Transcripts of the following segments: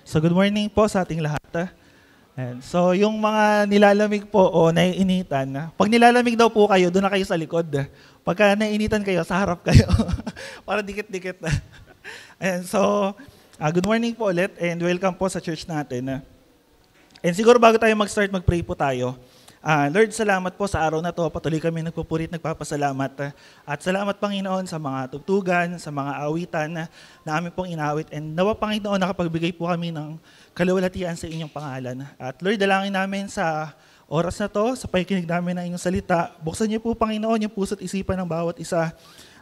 So good morning po sa ating lahat. And so yung mga nilalamig po o naiinitan, pag nilalamig daw po kayo, doon na kayo sa likod. Pagka naiinitan kayo, sa harap kayo. Para dikit-dikit. And so, good morning po ulit and welcome po sa church natin. And siguro bago tayo mag-start, mag-pray po tayo. Lord, salamat po sa araw na to. Patuloy kami nagpupurit, nagpapasalamat. At salamat, Panginoon, sa mga tugtugan, sa mga awitan na amin pong inawit. And nawa, Panginoon, nakapagbigay po kami ng kaluwalhatian sa inyong pangalan. At Lord, dalangin namin sa oras na to, sa pakikinig namin ng inyong salita. Buksan niyo po, Panginoon, yung puso't isipan ng bawat isa.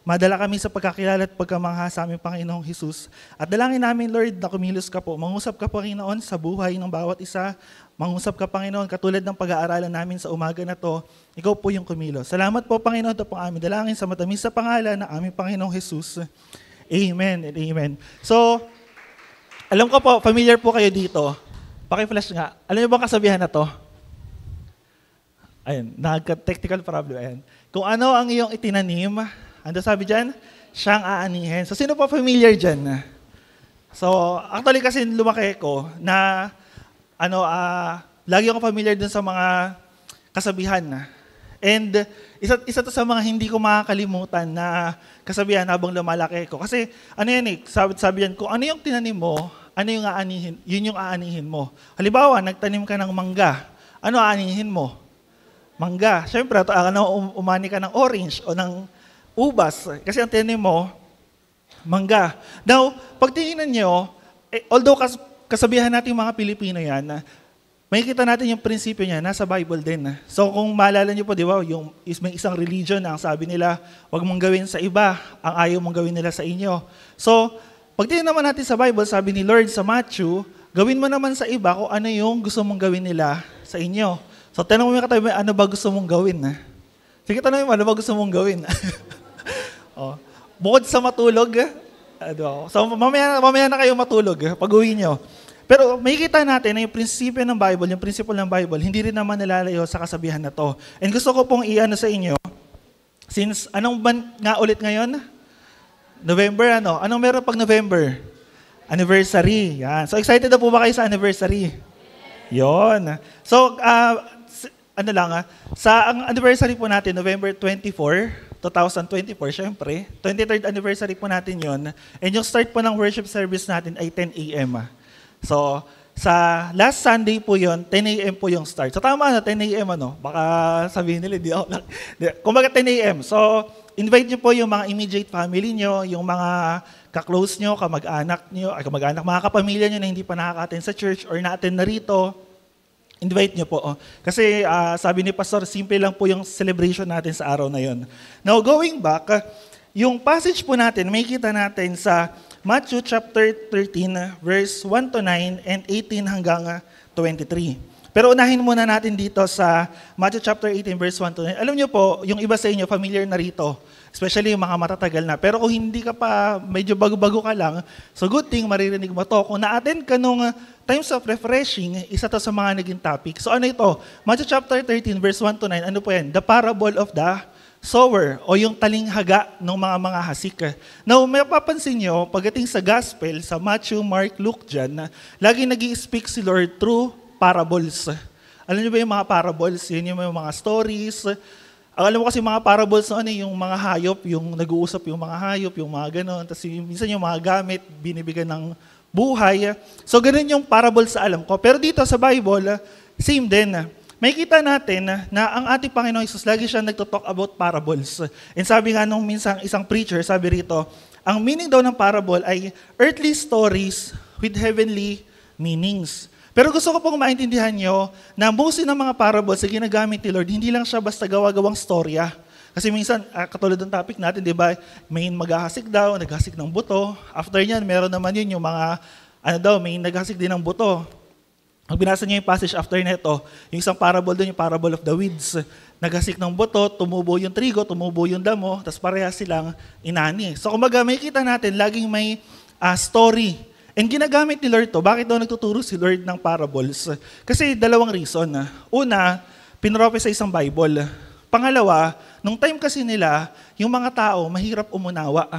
Madala kami sa pagkakilala at pagkamangha sa aming Panginoong Hesus. At dalangin namin, Lord, na kumilos ka po. Mangusap ka, Panginoon, sa buhay ng bawat isa. Mangusap ka, Panginoon, katulad ng pag-aaralan namin sa umaga na to. Ikaw po yung kumilos. Salamat po, Panginoon, ito pong aming dalangin sa matamis sa pangalan ng aming Panginoong Hesus. Amen and amen. So, alam ko po, familiar po kayo dito. Paki-flash nga. Alam niyo ba kasabihan na to? Ayun, nagka-technical problem. Ayun. Kung ano ang iyong itinanim, ano sabi dyan? Siyang aanihin. So, sino pa familiar dyan? So, actually kasi lumaki ko na lagi ako familiar dun sa mga kasabihan. And isa to sa mga hindi ko makakalimutan na kasabihan habang lumalaki ko. Kasi ano yan sabi yan, kung ano yung tinanim mo, ano yung aanihin, yun yung aanihin mo. Halimbawa, nagtanim ka ng mangga, ano aanihin mo? Mangga. Siyempre, umani ka ng orange o ng ubas, kasi ang tinanim mo, mangga. Now, pagtingnan nyo, although kasabihan natin mga Pilipino yan, makikita natin yung prinsipyo niya, nasa Bible din. So kung maalala nyo po, di ba, may isang religion na ang sabi nila, huwag mong gawin sa iba, ang ayaw mong gawin nila sa inyo. So, pagtingnan naman natin sa Bible, sabi ni Lord sa Matthew, gawin mo naman sa iba kung ano yung gusto mong gawin nila sa inyo. So, tanong mo yung katabi, ano ba gusto mong gawin? Sige, tanong mo, ano ba gusto mong gawin? Bukod sa matulog, so mamaya na kayo matulog pag uwi nyo. Pero makikita natin na yung prinsipyo ng Bible, yung principle ng Bible, hindi rin naman nalalayo sa kasabihan na to. And gusto ko pong i-ano sa inyo, since anong ban nga ulit ngayon? November, Anong meron pag November? Anniversary. Yan. So excited na po ba kayo sa anniversary? Yon. So, ang anniversary po natin, November 24, 2024, syempre. 23rd anniversary po natin yon. And yung start po ng worship service natin ay 10 a.m. So, sa last Sunday po yon, 10 a.m. po yung start. So, tama 10 a.m. Baka sabihin nila, di ako lang. Kumbaga 10 a.m. So, invite nyo po yung mga immediate family nyo, yung mga ka-close nyo, mga kapamilya nyo na hindi pa nakaka-attend sa church or na-attend na rito. Invite niyo po. Kasi sabi ni Pastor, simple lang po yung celebration natin sa araw na yon. Now, going back, yung passage po natin, may kita natin sa Matthew chapter 13, verse 1 to 9 and 18 hanggang 23. Pero unahin muna natin dito sa Matthew chapter 18, verse 1 to 9. Alam niyo po, yung iba sa inyo, familiar na rito. Especially yung mga matatagal na. Pero kung hindi ka pa, medyo bago-bago ka lang, so good thing, maririnig mo to. Kung na-attend ka nung times of refreshing, isa to sa mga naging topic. So ano ito? Matthew chapter 13, verse 1 to 9, ano po yan? The parable of the sower, o yung talinghaga ng mga hasik. Now, may papansin nyo, pagdating sa gospel, sa Matthew, Mark, Luke dyan, lagi nag-i-speak si Lord through parables. Alam niyo ba yung mga parables? Yun yung mga stories. Alam mo kasi mga parables yung mga hayop, yung nag-uusap yung mga hayop, yung mga ganon. Tapos minsan yung mga gamit, binibigyan ng buhay. So ganun yung parable sa alam ko. Pero dito sa Bible, same din. May kita natin na ang ating Panginoong Hesus, lagi siya nagto-talk about parables. And sabi nga nung minsan isang preacher, sabi rito, ang meaning daw ng parable ay earthly stories with heavenly meanings. Pero gusto ko pong maintindihan nyo na mostly ng mga parables na ginagamit ni Lord, hindi lang siya basta gawa-gawang storya. Kasi minsan, katulad ng topic natin, di ba, may maghahasik daw, naghasik ng buto. After yan, meron naman yun yung mga, may naghasik din ng buto. Pag binasa niyo yung passage after neto, yung isang parable doon, yung parable of the weeds. Naghasik ng buto, tumubo yung trigo, tumubo yung damo, tapos parehas silang inani. So kumbaga, may kita natin, laging may story. And ginagamit ni Lord to. Bakit daw nagtuturo si Lord ng parables? Kasi dalawang reason. Una, pinrope sa isang Bible. Pangalawa, nung time kasi nila, yung mga tao, mahirap umunawa.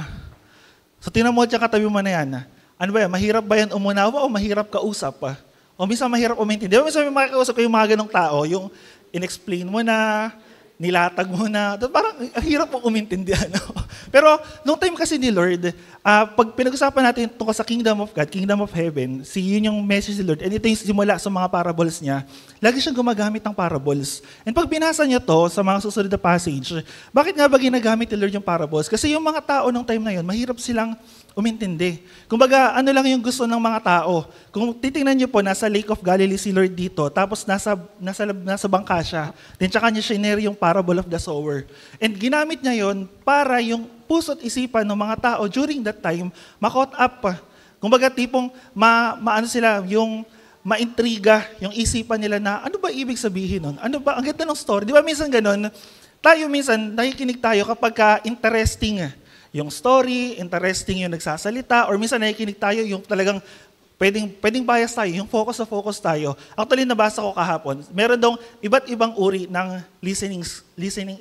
So tinan mo dyan katabi mo na yan. Ano ba yan? Mahirap ba yan umunawa o mahirap kausap? O minsan mahirap umintindi. Di ba minsan may makakausap ko yung mga ganong tao, yung in-explain mo na, nilatag mo na, parang hirap mong umintindi. Ano? Pero nung time kasi ni Lord, pag pinag-usapan natin tungkol sa Kingdom of God, Kingdom of Heaven, yun yung message ni Lord, and ito yung simula sa mga parables niya, lagi siyang gumagamit ng parables. And pag binasa niyo to sa mga susunod na passage, bakit nga ba ginagamit ni Lord yung parables? Kasi yung mga tao nung time na yun, mahirap silang umintindi. Kumbaga, ano lang yung gusto ng mga tao. Kung titingnan niyo po, nasa Lake of Galilee si Lord dito, tapos nasa bangka siya. Then tsaka niya shinare yung parable of the sower. And ginamit niya yon para yung puso't isipan ng mga tao during that time, ma-caught up. Kumbaga, tipong maano sila, yung maintriga yung isipan nila na ano ba ibig sabihin nun? Ano ba? Ang ganda ng story. Di ba minsan ganun? Tayo minsan, nakikinig tayo kapag interesting yung story, interesting yung nagsasalita, or minsan nakikinig tayo yung talagang pwedeng bias tayo, yung focus tayo. Actually, nabasa ko kahapon, meron daw iba't ibang uri ng listening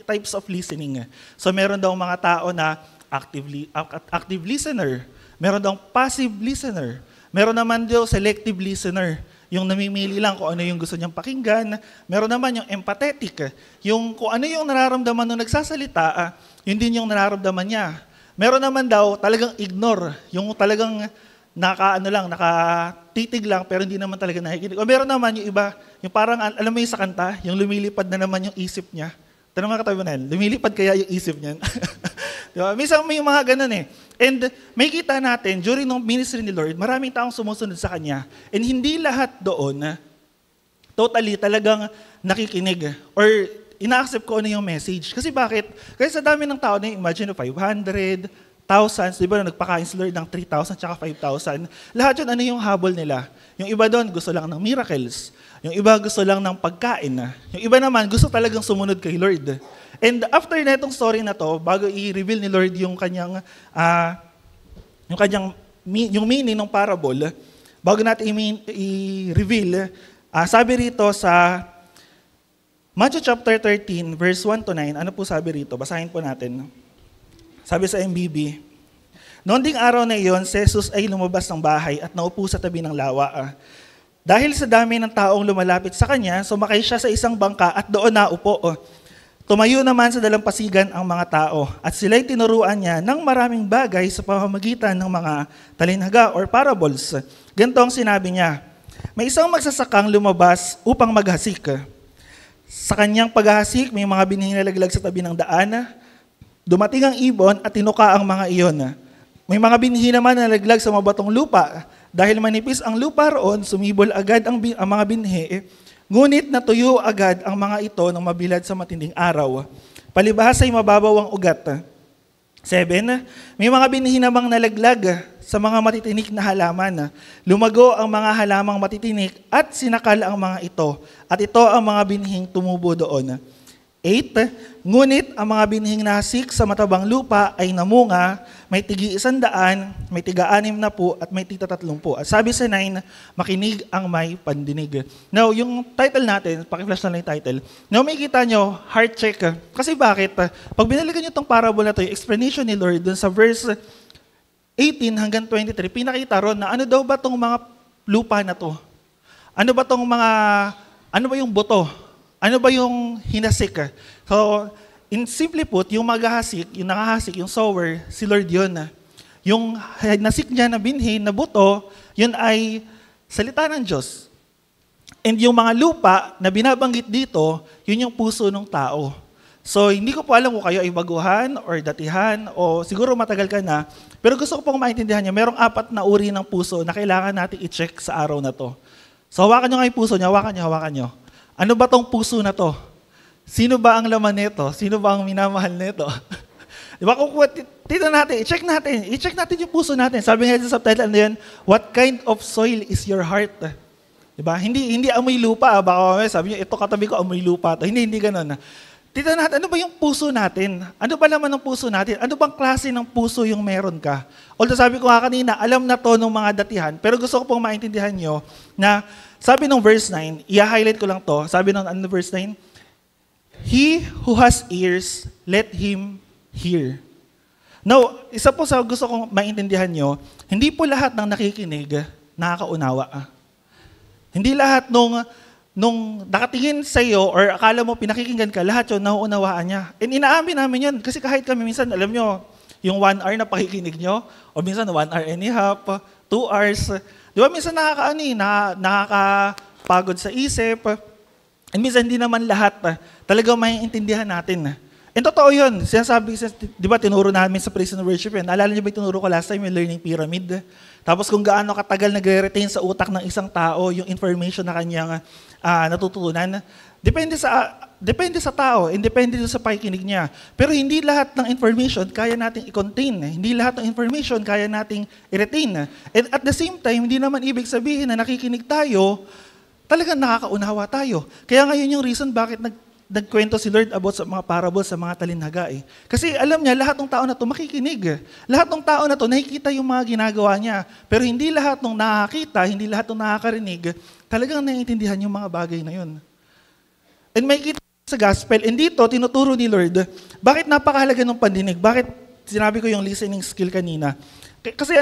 types of listening. So meron daw mga tao na active listener, meron daw passive listener, meron naman daw selective listener, yung namimili lang kung ano yung gusto niyang pakinggan. Meron naman yung empathetic, yung kung ano yung nararamdaman nung nagsasalita, yun din yung nararamdaman niya. Meron naman daw talagang ignore, yung talagang nakatitig lang pero hindi naman talaga nakikinig. O meron naman yung iba, yung parang alam mo yung sa kanta, yung lumilipad na naman yung isip niya. Tanong mga katabi mo na yan, lumilipad kaya yung isip niyan? Diba? Minsan may mga ganun eh. And may kita natin, during ng ministry ni Lord, maraming taong sumusunod sa Kanya. And hindi lahat doon, totally talagang nakikinig or ina-accept ko ano yung message. Kasi bakit? Kasi sa dami ng tao na imagine 500, thousands, di ba nagpakain si Lord ng 3,000 tsaka 5,000, lahat yun ano yung habol nila. Yung iba doon gusto lang ng miracles. Yung iba gusto lang ng pagkain. Yung iba naman gusto talagang sumunod kay Lord. And after na itong story na to, bago i-reveal ni Lord yung kanyang yung meaning ng parable, bago natin i-reveal, sabi rito sa Matthew chapter 13, verse 1 to 9, ano po sabi rito? Basahin po natin. Sabi sa MBB, noon ding araw na iyon, si Jesus ay lumabas ng bahay at naupo sa tabi ng lawa. Dahil sa dami ng taong lumalapit sa kanya, sumakay siya sa isang bangka at doon naupo. Tumayo naman sa dalampasigan ang mga tao at sila'y tinuruan niya ng maraming bagay sa pamamagitan ng mga talinhaga or parables. Ganito ang sinabi niya, may isang magsasakang lumabas upang maghasik. Sa kanyang paghahasik, may mga binhing nalaglag sa tabi ng daan. Dumating ang ibon at tinuka ang mga iyon. May mga binhi naman na nalaglag sa mabatong lupa. Dahil manipis ang lupa roon, sumibol agad ang mga binhi. Ngunit natuyo agad ang mga ito nang mabilad sa matinding araw. Palibhas ay mababaw ang ugat. 7. May mga binhi namang nalaglag sa mga matitinik na halaman. Lumago ang mga halamang matitinik at sinakal ang mga ito. At ito ang mga binhing tumubo doon. 8. Ngunit ang mga binhing nasik sa matabang lupa ay namunga, may tigi-100, may tiga-60 at may tig-30. At sabi sa 9, makinig ang may pandinig. Now, yung title natin, paki-flash na lang yung title. Now, may kita nyo, heart check. Kasi bakit? Pag binalikan nyo itong parable na ito, yung explanation ni Lord dun sa verse 18 hanggang 23, pinakita ron na ano daw ba itong mga lupa na to? Ano ba yung buto? Ano ba yung hinasik? So, in simply put, yung maghahasik, yung nakahasik, yung sower, si Lord yun. Yung nasik niya na binhi, na buto, yun ay salita ng Diyos. And yung mga lupa na binabanggit dito, yun yung puso ng tao. So, hindi ko po alam kung kayo ay baguhan or datihan o siguro matagal ka na, pero gusto ko pong maintindihan niyo, merong 4 na uri ng puso na kailangan natin i-check sa araw na to. So, hawakan niyo nga yung puso niyo, hawakan niyo. Ano ba tong puso na to? Sino ba ang laman nito? Sino ba ang minamahal nito? Di ba? Kung tignan natin, i-check natin yung puso natin. Sabi nga sa subtitle na yan, what kind of soil is your heart? Di ba? Hindi amoy lupa. Baka sabi niyo, ito katabi ko, amoy lupa. Hindi ganun. Tignan natin, ano ba yung puso natin? Ano ba laman ng puso natin? Ano bang klase ng puso yung meron ka? Although sabi ko nga kanina, alam na to ng mga datihan, pero gusto ko pong maintindihan nyo na sabi ng verse 9, i-highlight ko lang to, sabi ng verse 9, he who has ears, let him hear. Now, isa po sa gusto kong maintindihan nyo, hindi po lahat ng nakikinig nakakaunawa. Hindi lahat nung nakatingin sa iyo or akala mo pinakikinggan ka, lahat yun nauunawaan niya. And inaamin namin yan kasi kahit kami minsan, alam nyo, yung 1 hour na pakikinig nyo, o minsan 1 hour and a half, 2 hours, di ba minsan nakakapagod sa isip, and minsan hindi naman lahat talagang maiintindihan natin. And totoo yun, sinasabi, di ba tinuro namin sa praise and worship yun, naalala niyo ba yung tinuro ko last time, yung learning pyramid? Tapos kung gaano katagal nagre-retain sa utak ng isang tao yung information na kanyang natututunan, depende sa tao, and depende sa pakikinig niya. Pero hindi lahat ng information kaya nating i-contain. Hindi lahat ng information kaya nating i-retain. And at the same time, hindi naman ibig sabihin na nakikinig tayo, talagang nakakaunawa tayo. Kaya ngayon yung reason bakit nagkwento si Lord about sa mga parables, sa mga talinhaga eh. Kasi alam niya, lahat ng tao na to makikinig. Lahat ng tao na to nakikita yung mga ginagawa niya. Pero hindi lahat ng nakakita, hindi lahat ng nakakarinig, talagang naiintindihan yung mga bagay na yun. And may kita sa gospel, and dito, tinuturo ni Lord, bakit napakahalaga ng pandinig? Bakit sinabi ko yung listening skill kanina? Kasi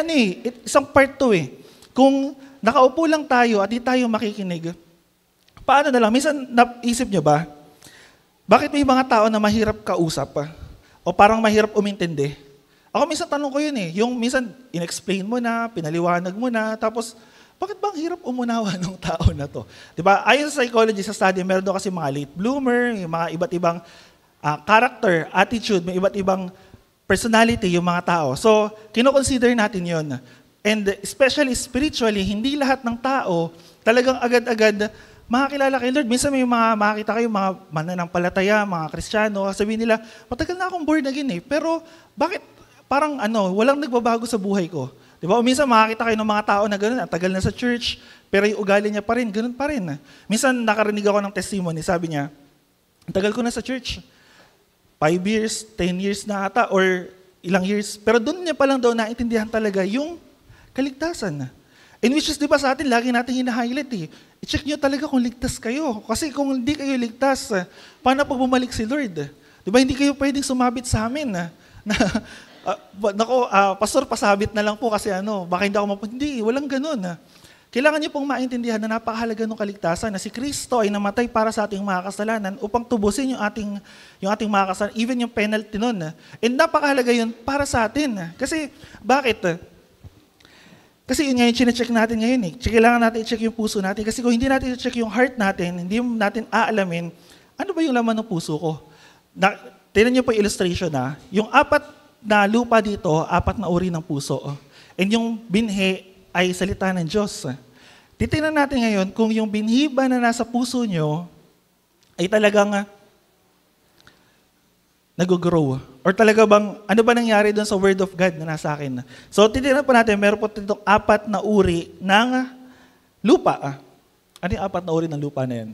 isang part to eh. Kung nakaupo lang tayo at di tayo makikinig, paano na lang? Minsan, naisip niyo ba, bakit may mga tao na mahirap kausap o parang mahirap umintindi? Ako minsan tanong ko yun eh. Yung minsan in-explain mo na, pinaliwanag mo na, tapos bakit bang hirap umunawa ng tao na to? Diba? Ayon sa psychology, sa study, meron doon kasi mga late bloomer, yung mga iba't ibang character, attitude, may iba't ibang personality yung mga tao. So, kino-consider natin yun. And especially spiritually, hindi lahat ng tao talagang agad-agad makakilala kay Lord. Minsan may mga makakita kayo, mga mananampalataya, mga Kristiyano, sabihin nila, matagal na akong born again eh, pero bakit parang walang nagbabago sa buhay ko? Diba? O minsan makakita kayo ng mga tao na gano'n, tagal na sa church, pero yung ugali niya pa rin, gano'n pa rin. Minsan nakarinig ako ng testimony, sabi niya, tagal ko na sa church, 5 years, 10 years na ata, or ilang years, pero doon niya palang daw naintindihan talaga yung kaligtasan. In which is, di ba sa atin, lagi natin hina-highlight eh. I-check nyo talaga kung ligtas kayo. Kasi kung hindi kayo ligtas, paano pag bumalik si Lord? Di ba hindi kayo pwedeng sumabit sa amin? Pastor, pasabit na lang po kasi baka hindi ako hindi, walang ganun. Kailangan niyo pong maintindihan na napakahalaga ng kaligtasan na si Kristo ay namatay para sa ating mga kasalanan upang tubusin yung ating mga kasalanan, even yung penalty nun. And napakahalaga yun para sa atin. Kasi, bakit? Kasi yun nga yung chinecheck natin ngayon eh. Kailangan natin i-check yung puso natin. Kasi kung hindi natin i-check yung heart natin, hindi natin aalamin, ano ba yung laman ng puso ko? Tingnan niyo po yung illustration Yung 4 na lupa dito, 4 na uri ng puso. And yung binhi ay salita ng Diyos. Titingnan natin ngayon kung yung binhi ba na nasa puso nyo ay talagang nag-grow. Or talaga bang, ano ba nangyari doon sa Word of God na nasa akin? So, titignan po natin, meron po itong 4 na uri ng lupa. Ano yung 4 na uri ng lupa na yan?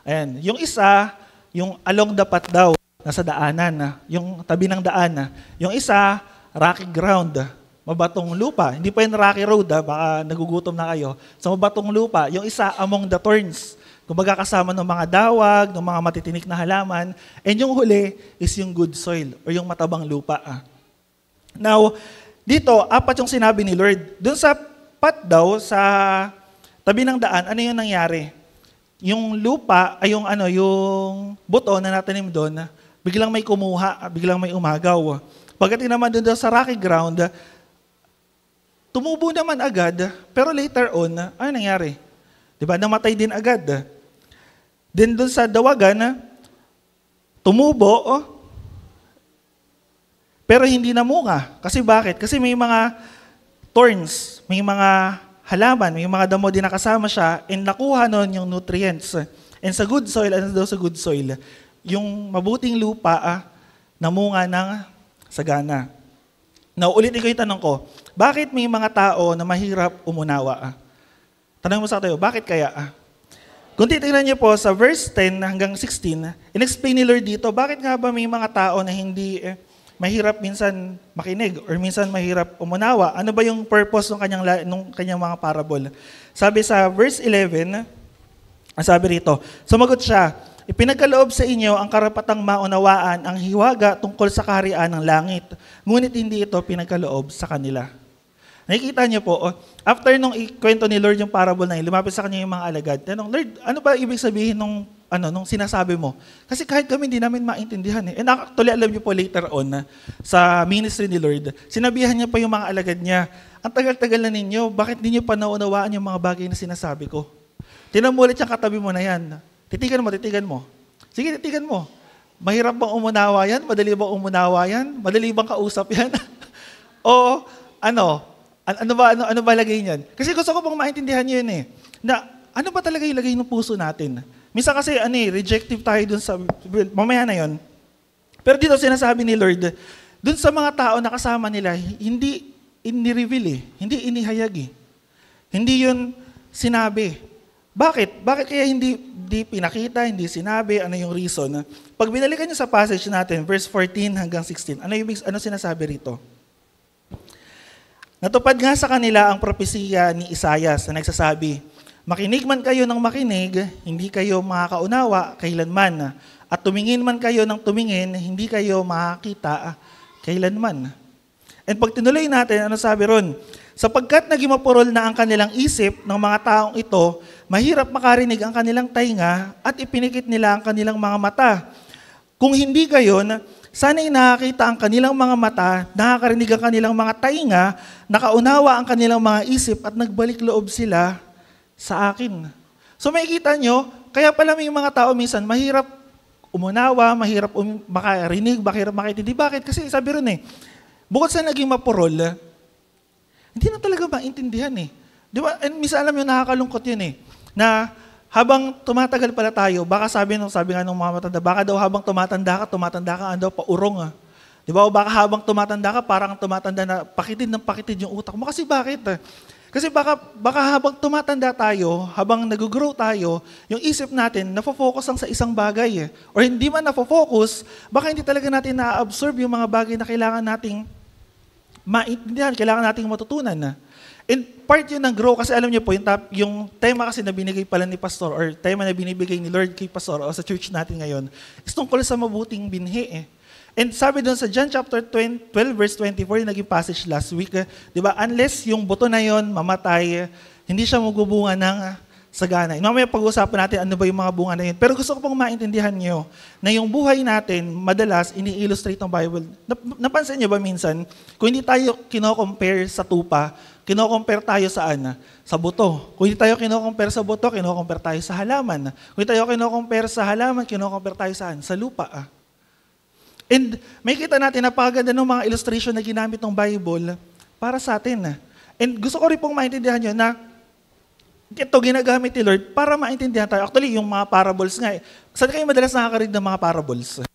Ayan. Yung isa, yung along the path daw, nasa daanan, yung tabi ng daan. Yung isa, rocky ground, mabatong lupa. Hindi pa yung rocky road, baka nagugutom na kayo. Sa mabatong lupa. Yung isa, among the thorns. Kumbaga kasama ng mga dawag, ng mga matitinik na halaman. And yung huli is yung good soil or yung matabang lupa. Now, dito, 4 yung sinabi ni Lord. Doon sa path daw, sa tabi ng daan, ano yung nangyari? Yung lupa, ay yung buto na natanim doon, biglang may kumuha, biglang may umagaw. Pagdating naman doon sa rocky ground, tumubo naman agad, pero later on, ano nangyari? Diba? Namatay din agad. Then doon sa dawagan, tumubo, pero hindi namunga. Kasi bakit? Kasi may mga thorns, may mga halaman, may mga damo din nakasama siya, and nakuha nun yung nutrients. And sa good soil, ano daw sa good soil? Yung mabuting lupa, namunga ng sagana. Now, ulitin ko yung tanong ko, bakit may mga tao na mahirap umunawa? Tanong mo sa tayo, bakit kaya? Kung titignan niyo po sa verse 10 hanggang 16, in-explain ni Lord dito, bakit nga ba may mga tao na hindi mahirap minsan makinig or minsan mahirap umunawa? Ano ba yung purpose ng kanyang mga parable? Sabi sa verse 11, sabi rito, sumagot siya, ipinagkaloob sa inyo ang karapatang maunawaan ang hiwaga tungkol sa kaharian ng langit, ngunit hindi ito pinagkaloob sa kanila. Nakikita niyo po, after nung ikwento ni Lord yung parable na yun, lumapit sa kanya yung mga alagad. Tanong, Lord, ano ba ibig sabihin nung sinasabi mo? Kasi kahit kami hindi namin maintindihan. And actually, alam niyo po later on, sa ministry ni Lord, sinabihan niya pa yung mga alagad niya, ang tagal-tagal na ninyo, bakit hindi niyo pa naunawaan yung mga bagay na sinasabi ko? Tinamulit yung katabi mo na yan. Titigan mo. Sige, titigan mo. Mahirap bang umunawa yan? Madali bang umunawa yan? Madali bang kausap yan? O ano ba lagay niyan? Kasi gusto ko pong maintindihan niyo yun na ano ba talaga yung lagay ng puso natin? Minsan kasi rejective tayo dun sa, mamaya na yun. Pero dito sinasabi ni Lord, dun sa mga tao na kasama nila, hindi ini-reveal hindi inihayag Hindi yun sinabi. Bakit? Bakit kaya hindi pinakita, hindi sinabi, ano yung reason? Pag binalikan niyo sa passage natin, verse 14 hanggang 16, ano sinasabi rito? Natupad nga sa kanila ang propesiya ni Isaias na nagsasabi, makinig man kayo ng makinig, hindi kayo makakaunawa kailanman. At tumingin man kayo ng tumingin, hindi kayo makakita kailanman. And pag tinuloy natin, ano sabi ron? Sapagkat naging mapurol na ang kanilang isip ng mga taong ito, mahirap makarinig ang kanilang tainga at ipinikit nila ang kanilang mga mata. Kung hindi gayon, sana'y nakakita ang kanilang mga mata, nakakarinig ang kanilang mga tainga, nakaunawa ang kanilang mga isip at nagbalik loob sila sa akin. So makikita nyo, kaya pala may mga tao minsan, mahirap umunawa, mahirap makarinig, mahirap makitindi. Bakit? Kasi sabi ron bukod sa naging mapurol, hindi na talaga maintindihan Di ba? And minsan alam nyo, nakakalungkot yun na habang tumatagal pala tayo, baka sabi nga ng mga matanda, baka daw habang tumatanda ka, daw paurong Di ba? O baka habang tumatanda ka, parang tumatanda na pakitid yung utak mo. Kasi bakit? Kasi baka habang tumatanda tayo, habang nag-grow tayo, yung isip natin, nafo-focus lang sa isang bagay Or hindi man nafo-focus, baka hindi talaga natin na-absorb yung mga bagay na kailangan nating maintindihan, kailangan nating matutunan And part yun ng grow, kasi alam niyo po, yung tema kasi na binigay pala ni Pastor, or tema na binibigay ni Lord kay Pastor, o sa church natin ngayon, is tungkol sa mabuting binhi And sabi doon sa John chapter 12, verse 24, yung naging passage last week, di ba, unless yung buto na yon mamatay, hindi siya magbubunga ng sagana. Mamaya pag-usapan natin ano ba yung mga bunga na yun. Pero gusto ko pong maintindihan niyo na yung buhay natin, madalas, ini-illustrate ng Bible. Napansin niyo ba minsan, kung hindi tayo kino-compare sa tupa, kino-compare tayo saan? Sa buto. Kung hindi tayo kino-compare sa buto, kino-compare tayo sa halaman. Kung hindi tayo kino-compare sa halaman, kino-compare tayo saan? Sa lupa. And may kita natin, napakaganda ng mga illustration na ginamit ng Bible para sa atin. And gusto ko rin pong maintindihan nyo na ito ginagamit ni Lord para maintindihan tayo. Actually, yung mga parables nga Saan kayo madalas nakakarinig ng mga parables?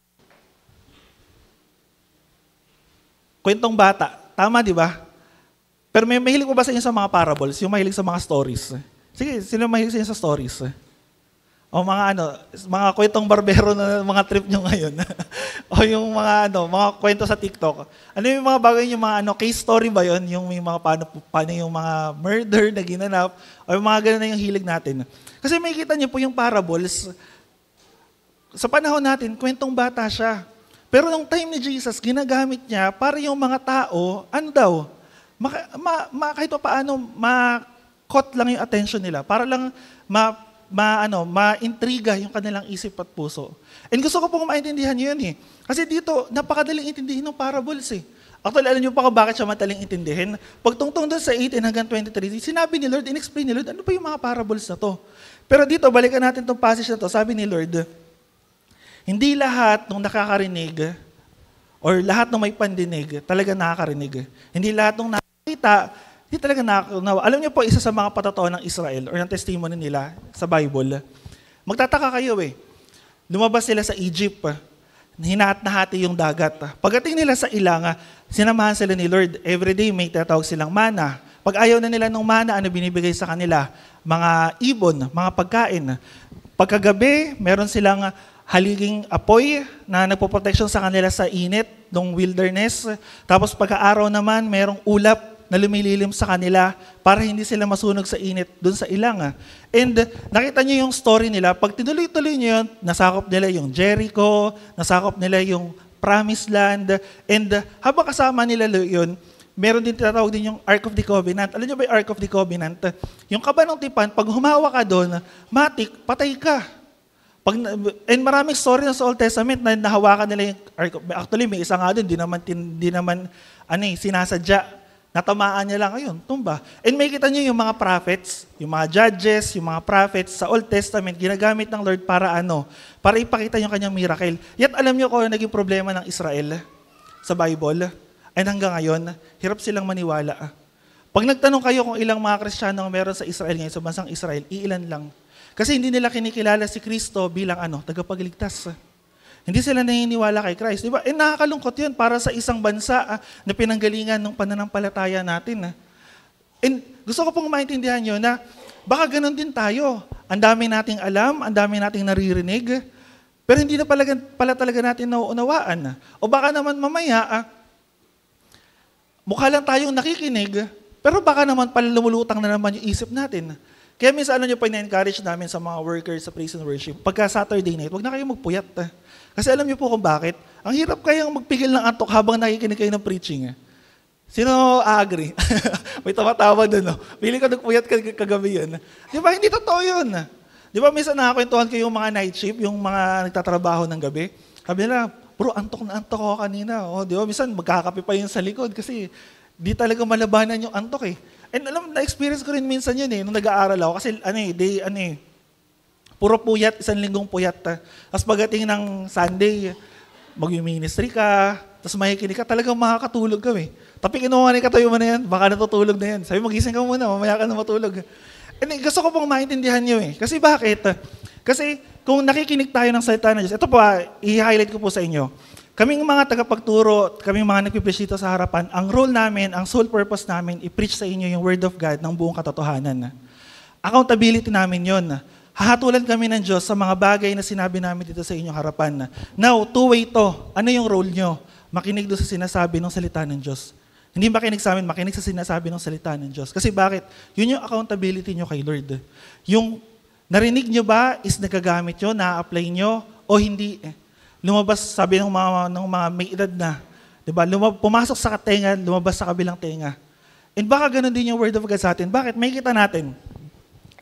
Kwentong bata. Tama, di ba? Pero may mahilig po ba sa inyo sa mga parables? Yung mahilig sa mga stories? Sige, sino mahilig sa inyo sa stories? O mga kwentong barbero na mga trip nyo ngayon. O yung mga kwento sa TikTok. Ano yung mga bagay, yung mga case story ba yun? Yung may mga paano yung mga murder na ginanap, o yung mga ganun na yung hilig natin. Kasi makikita niyo po yung parables, sa panahon natin, kwentong bata siya. Pero nung time ni Jesus, ginagamit niya para yung mga tao, kahit pa paano, ma-caught lang yung attention nila. Para lang ma-intriga yung kanilang isip at puso. And gusto ko pong maintindihan yun Kasi dito, napakadaling intindihin ng parables Actually, alam niyo pa kung bakit siya madaling intindihin? Pagtungtong doon sa 18 hanggang 23, sinabi ni Lord, in-explain ni Lord, ano ba yung mga parables na to? Pero dito, balikan natin itong passage na to. Sabi ni Lord, hindi lahat ng nakakarinig or lahat ng may pandinig talaga nakakarinig. Hindi lahat ng nakakita hindi talaga nakakaunawa. Alam niyo po, isa sa mga patotoo ng Israel or ng testimony nila sa Bible, magtataka kayo Lumabas sila sa Egypt, hinahat-nahati yung dagat. Pagdating nila sa ilang, sinamahan sila ni Lord. Everyday may tatawag silang mana. Pag ayaw na nila ng mana, ano binibigay sa kanila? Mga ibon, mga pagkain. Pagkagabi, meron silang haliging apoy na nagpo-protection sa kanila sa init ng wilderness. Tapos pagka-araw naman, merong ulap na lumililim sa kanila para hindi sila masunog sa init dun sa ilang. And nakita niyo yung story nila, pag tinuloy-tuloy niyo yun, nasakop nila yung Jericho, nasakop nila yung Promised Land, and habang kasama nila yun, meron din tinatawag din yung Ark of the Covenant. Alam niyo ba yung Ark of the Covenant? Yung kaba ng tipan, pag humawa ka doon, matik, patay ka. And maraming story na sa Old Testament na nahawakan nila yung Ark. Actually, may isa nga doon, di naman sinasadya. Natamaan niya lang, ayun, tumba. And may kita niyo yung mga prophets, yung mga judges, yung mga prophets sa Old Testament, ginagamit ng Lord para para ipakita yung kanyang miracle. Yet alam niyo kung ano naging problema ng Israel sa Bible? And hanggang ngayon, hirap silang maniwala. Pag nagtanong kayo kung ilang mga Kristiyano meron sa Israel ngayon, sa bansang Israel, iilan lang. Kasi hindi nila kinikilala si Kristo bilang tagapagligtas. Hindi sila naniniwala kay Christ. Diba? Nakakalungkot yun para sa isang bansa na pinanggalingan ng pananampalataya natin. And gusto ko pong maintindihan nyo na baka ganun din tayo. Ang dami nating alam, ang dami nating naririnig, pero hindi na pala talaga natin nauunawaan. O baka naman mamaya, mukha lang tayong nakikinig, pero baka naman pala lumulutang na naman yung isip natin. Kaya minsan pa ina-encourage namin sa mga workers sa praise and worship, pagka Saturday night, huwag na kayo magpuyat. Kasi alam niyo po kung bakit? Ang hirap kayang magpigil ng antok habang nakikinig kayo ng preaching. Sino agree? May tumatawa doon. Pili ko nagpuyat kagabi yun. Di ba? Hindi totoo yun. Di ba minsan nakakwentuhan ko yung mga night shift, yung mga nagtatrabaho ng gabi. Sabi nila, bro, antok na antok ako kanina. Di ba? Minsan magkakape pa yun sa likod kasi di talaga malabanan yung antok eh. And alam, na-experience ko rin minsan yun nung nag-aaral ako. Kasi puro puyat, isang linggong puyat. Tapos pagdating ng Sunday, mag-ministry ka, tapos makikinig ka, talagang makakatulog ka eh. Tapi kinuha ni katayo mo na yan, baka natutulog na yan. Sabi, magising ka muna, mamaya ka na matulog. And gusto ko pong maintindihan nyo eh. Kasi bakit? Kasi kung nakikinig tayo ng salita ng Diyos, ito po, i-highlight ko po sa inyo. Kaming mga tagapagturo, kaming mga nagpipreach dito sa harapan, ang role namin, ang sole purpose namin, i-preach sa inyo yung Word of God ng buong katotohanan. Accountability namin yon. Hahatulan kami ng Diyos sa mga bagay na sinabi namin dito sa inyong harapan. Now, two-way to. Ano yung role nyo? Makinig doon sa sinasabi ng salita ng Diyos. Hindi makinig sa amin, makinig sa sinasabi ng salita ng Diyos. Kasi bakit? Yun yung accountability nyo kay Lord. Yung narinig nyo ba is nagagamit nyo, na-apply nyo, o hindi? Lumabas, sabi ng mga may edad na, diba? Pumasok sa tenga, lumabas sa kabilang tenga. And baka ganun din yung Word of God sa atin. Bakit? May kita natin.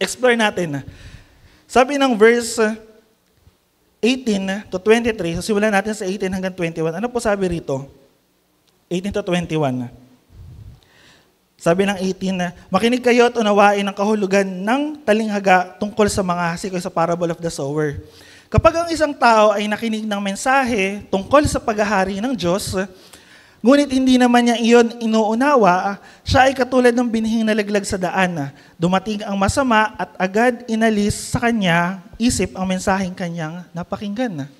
Explore natin. Sabi ng verse 18 to 23, so simulan natin sa 18 hanggang 21. Ano po sabi rito? 18 to 21. Sabi ng 18, makinig kayo at unawain ang kahulugan ng talinghaga tungkol sa mga hasikoy sa parable of the sower. Kapag ang isang tao ay nakinig ng mensahe tungkol sa paghahari ng Diyos, ngunit hindi naman niya iyon inuunawa, siya ay katulad ng binhing nalaglag sa daan. Dumating ang masama at agad inalis sa kanya isip ang mensaheng kanyang napakinggan.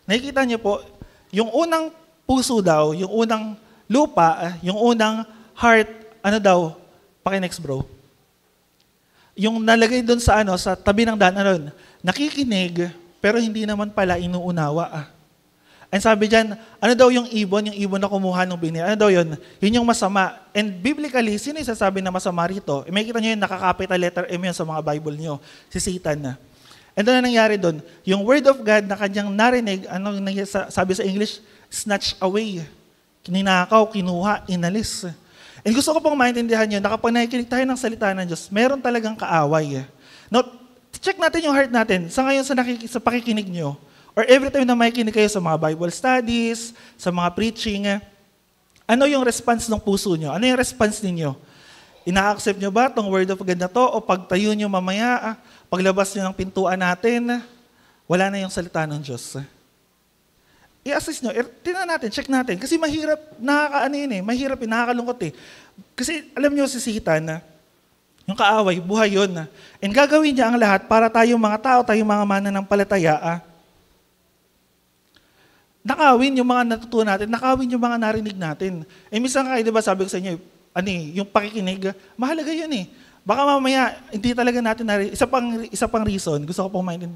Nakikita niyo po, yung unang puso daw, yung unang lupa, yung unang heart, Paki-next bro. Yung nalagay doon sa sa tabi ng daan, nakikinig, pero hindi naman pala inuunawa. And sabi dyan, ano daw yung ibon na kumuha ng bini? Ano daw yun? Yun yung masama. And biblically, sino yung sasabi na masama rito? May kita nyo yun, naka-capital letter M yun sa mga Bible nyo, si Satan. And ano nangyari doon? Yung word of God na kanyang narinig, sabi sa English, snatch away. Ninakaw, kinuha, inalis. And gusto ko pong maintindihan nyo na kapag nakikinig tayo ng salita ng Diyos, meron talagang kaaway. Now, check natin yung heart natin. Sa ngayon sa pakikinig nyo, or every time na makikinig kayo sa mga Bible studies, sa mga preaching, ano yung response ng puso nyo? Ano yung response ninyo? Ina-accept nyo ba itong word of God na to? O pagtayo nyo mamaya, paglabas nyo ng pintuan natin, wala na yung salita ng Diyos. I-assess nyo, tingnan natin, check natin. Kasi mahirap, mahirap, nakakalungkot eh. Kasi alam nyo si Satan, yung kaaway, buhay yun. And gagawin niya ang lahat para tayong mga tao, tayong mga mananampalataya, nakawin yung mga natutunan natin, nakawin yung mga narinig natin. Eh minsan kayo, di ba sabi ko sa inyo, yung pakikinig, mahalaga yun eh. Baka mamaya, hindi talaga natin isa pang reason, gusto ko pong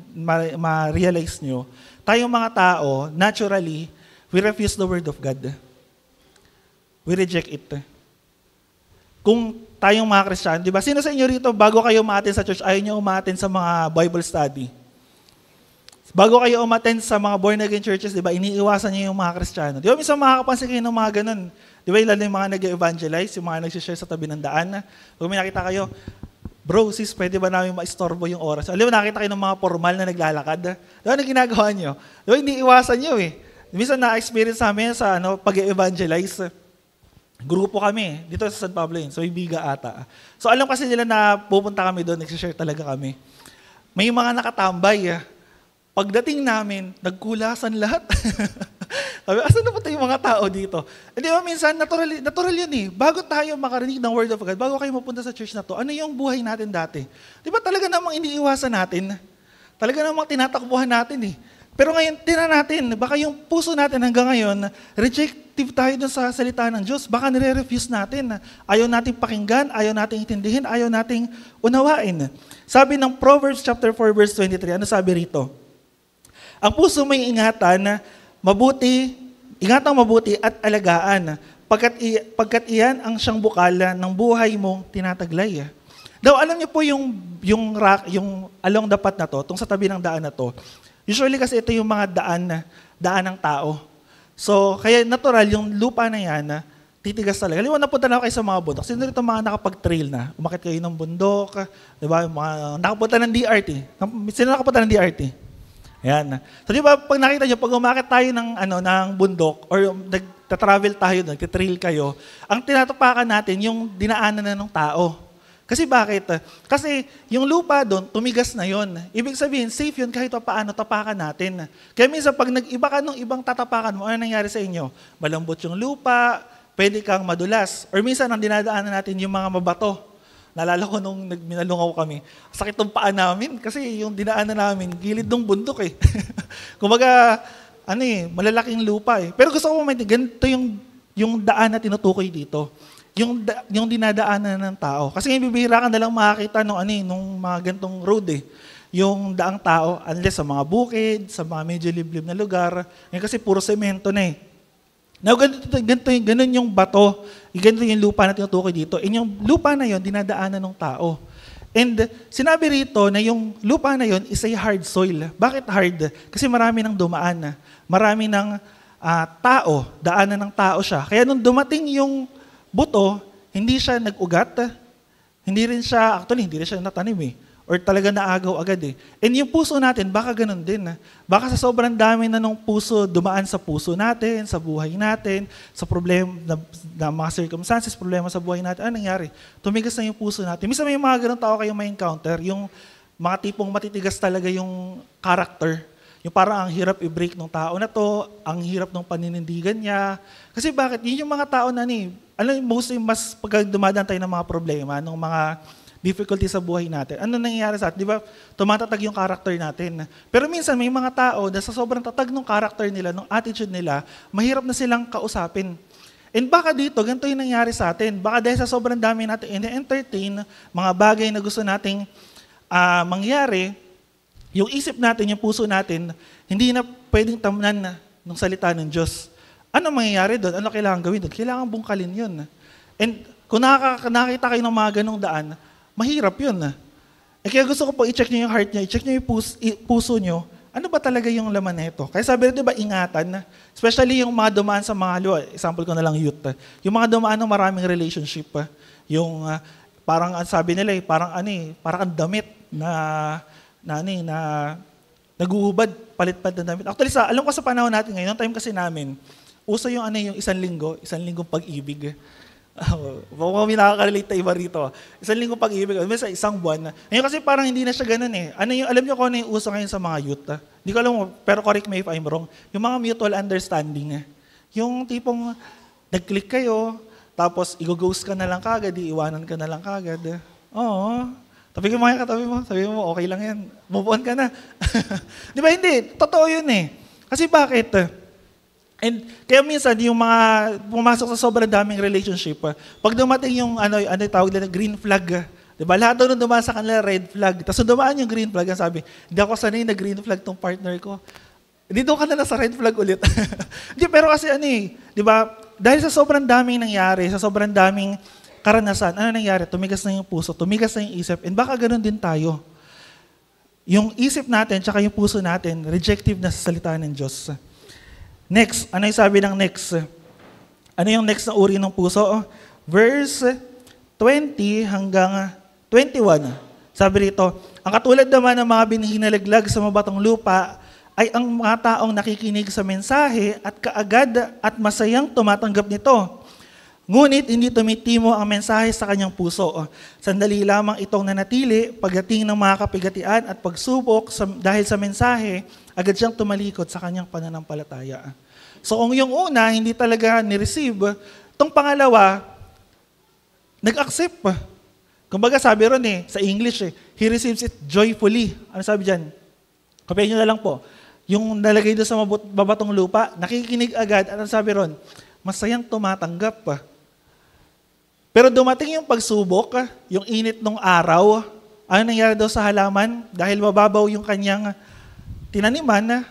ma-realize nyo, tayong mga tao, naturally, we refuse the word of God. We reject it. kung tayong mga Kristiyano, di ba? Sino sa inyo rito, bago kayo umaten sa church, ayaw nyo umaten sa mga Bible study? Bago kayo umaten sa mga born-again churches, di ba, iniiwasan nyo yung mga Kristiyano. Di ba, minsan makakapansin kayo ng mga ganun. Di ba, lalo yung mga nag-evangelize, yung mga nag-share sa tabi ng daan. Kung may nakita kayo, bro, sis, pwede ba namin ma-istorbo yung oras? Alam mo, nakita kayo ng mga formal na naglalakad. Di ba, ano ginagawa nyo? Di ba, hindi iwasan nyo eh. Minsan na-experience namin sa pag-evangelize. Grupo kami, dito sa San Pablo yun, so Ibiga ata. So alam kasi nila na pupunta kami doon, nagsishare talaga kami. May mga nakatambay. Pagdating namin, nagkulasan lahat. Sabi, asan na punta yung mga tao dito? Di ba minsan, natural yun eh. Bago tayo makarinig ng Word of God, bago kayo mapunta sa church na to, ano yung buhay natin dati? Di ba talaga namang iniiwasan natin? Talaga namang tinatakbuhan natin eh. Pero ngayon, tingnan natin, baka yung puso natin hanggang ngayon, rejective tayo dun sa salita ng Diyos. Baka nire-refuse natin. Ayaw nating pakinggan, ayaw nating intindihin, ayaw nating unawain. Sabi ng Proverbs chapter 4, verse 23, ano sabi rito? Ang puso may ingatang mabuti at alagaan, pagkat iyan ang siyang bukal ng buhay mong tinataglay. Daw, alam niyo po yung along dapat na to, tong sa tabi ng daan na to, usually kasi ito yung mga daan ng tao. So, kaya natural, yung lupa na yan, titigas talaga. Halimbawa, napunta na kayo sa mga bundok. Sino rito mga nakapag-trail na? Umakit kayo ng bundok, di ba? Mga nakapunta ng DRT. Sino nakapunta ng DRT? Ayan. So, di ba, pag nakita nyo, pag umakit tayo ng bundok, or nagta-travel tayo, nagtitrail kayo, ang tinatapakan natin, yung dinaanan na ng tao. Kasi bakit? Kasi yung lupa doon, tumigas na yon. Ibig sabihin, safe yun kahit paano tapakan natin. Kaya minsan, pag nag-iba ka ng ibang tatapakan mo, ano nangyari sa inyo? Malambot yung lupa, pwede kang madulas. Or minsan, ang dinadaanan natin yung mga mabato. Naalala ko nung minalungaw kami, sakit ng paa namin kasi yung dinaanan namin, gilid ng bundok eh. Kumbaga, malalaking lupa eh. Pero gusto ko maintindihan, ganito yung daan na tinutukoy dito. Yung dinadaanan ng tao. Kasi ngayon bibihira ka nalang makakita nung mga gantong road eh. Yung daang tao, unless sa mga bukid, sa mga medyo liblib na lugar. Ngayon kasi puro semento na eh. Now, ganun yung bato, ganun yung lupa na tinutukoy dito. And yung lupa na yon dinadaanan ng tao. And sinabi rito na yung lupa na yon is a hard soil. Bakit hard? Kasi marami nang dumaan. Marami ng tao, daanan ng tao siya. Kaya nung dumating yung buto, hindi siya nag-ugat, hindi rin siya natanim eh. Or talaga naagaw agad eh. And yung puso natin, baka ganun din. Baka sa sobrang dami na nung puso, dumaan sa puso natin, sa buhay natin, sa problema, na mga circumstances, problema sa buhay natin, ano nangyari? Tumigas na yung puso natin. Minsan may mga ganun tao kayo may encounter, yung mga tipong matitigas talaga yung character. Yung parang ang hirap i-break ng tao na to, ang hirap ng paninindigan niya. Kasi bakit? Yun yung mga tao na mostly mas pag dumadaan tayo ng mga problema, ng mga difficulty sa buhay natin. Ano nangyayari sa atin? Di ba? Tumatatag yung character natin. Pero minsan may mga tao na sa sobrang tatag ng character nila, ng attitude nila, mahirap na silang kausapin. And baka dito, ganito yung nangyari sa atin. Baka dahil sa sobrang dami natin in-entertain, mga bagay na gusto nating mangyari, yung isip natin, yung puso natin, hindi na pwedeng tamnan ng salita ng Diyos. Ano mangyayari doon? Ano kailangan gawin doon? Kailangan bungkalin yun. And kung nakakita kayo ng mga ganong daan, mahirap yun. Kaya gusto ko po i-check nyo yung heart nyo, i-check nyo yung puso nyo, ano ba talaga yung laman nito? Kaya sabi rin, di ba, ingatan, especially yung mga dumaan sa mga example ko na lang youth, yung mga dumaan ng maraming relationship, yung parang sabi nila, parang ang damit na naguhubad, palit-palit na damit. Actually, alam ko sa panahon natin ngayon, time kasi namin, uso yung isang linggong pag-ibig. Baka may nakaka-relate na iba rito. Isang linggong pag-ibig, sa isang buwan. Ngayon kasi parang hindi na siya ganun eh. Alam niyo kung ano yung uso ngayon sa mga youth? Hindi ko alam, pero correct me if I'm wrong. Yung mga mutual understanding. Yung tipong nag-click kayo, tapos i-ghost ka na lang kagad, iiwanan ka na lang kagad. Oo. Tabi ko mga katabi mo, sabi mo, okay lang yan. Move on ka na. Di ba hindi? Totoo yun eh. Kasi bakit? And kaya minsan yung mga pumasok sa sobrang daming relationship, pag dumating yung tawag nila green flag, 'di ba? Lahat daw nung dumaan sa kanila red flag. Tapos dumaan yung green flag, ang sabi, hindi ako sanay na green flag tong partner ko. Hindi doon ka na sa red flag ulit. Hindi, pero kasi 'di ba? Dahil sa sobrang daming nangyari, sa sobrang daming karanasan, ano nangyari? Tumigas na yung puso, tumigas na yung isip, and baka ganun din tayo. Yung isip natin, tsaka yung puso natin, rejective na sa salita ng Diyos. Next, ano yung sabi ng next? Ano yung next na uri ng puso? Verse 20 hanggang 21. Sabi rito, ang katulad naman ng mga binihinalaglag sa mabatong lupa ay ang mga taong nakikinig sa mensahe at kaagad at masayang tumatanggap nito. Ngunit hindi tumitimo ang mensahe sa kanyang puso. Sandali lamang itong nanatili pagdating ng mga kapigatian at pagsubok dahil sa mensahe, agad siyang tumalikod sa kanyang pananampalataya. So kung yung una, hindi talaga ni-receive, itong pangalawa, nag-accept. Kumbaga sabi ron sa English, he receives it joyfully. Ano sabi dyan? Kopyahin nyo na lang po. Yung nalagay doon sa mabatong lupa, nakikinig agad, ano sabi ron? Masayang tumatanggap. Pero dumating yung pagsubok, yung init ng araw, ano nangyari daw sa halaman? Dahil mababaw yung kanyang tinaniman,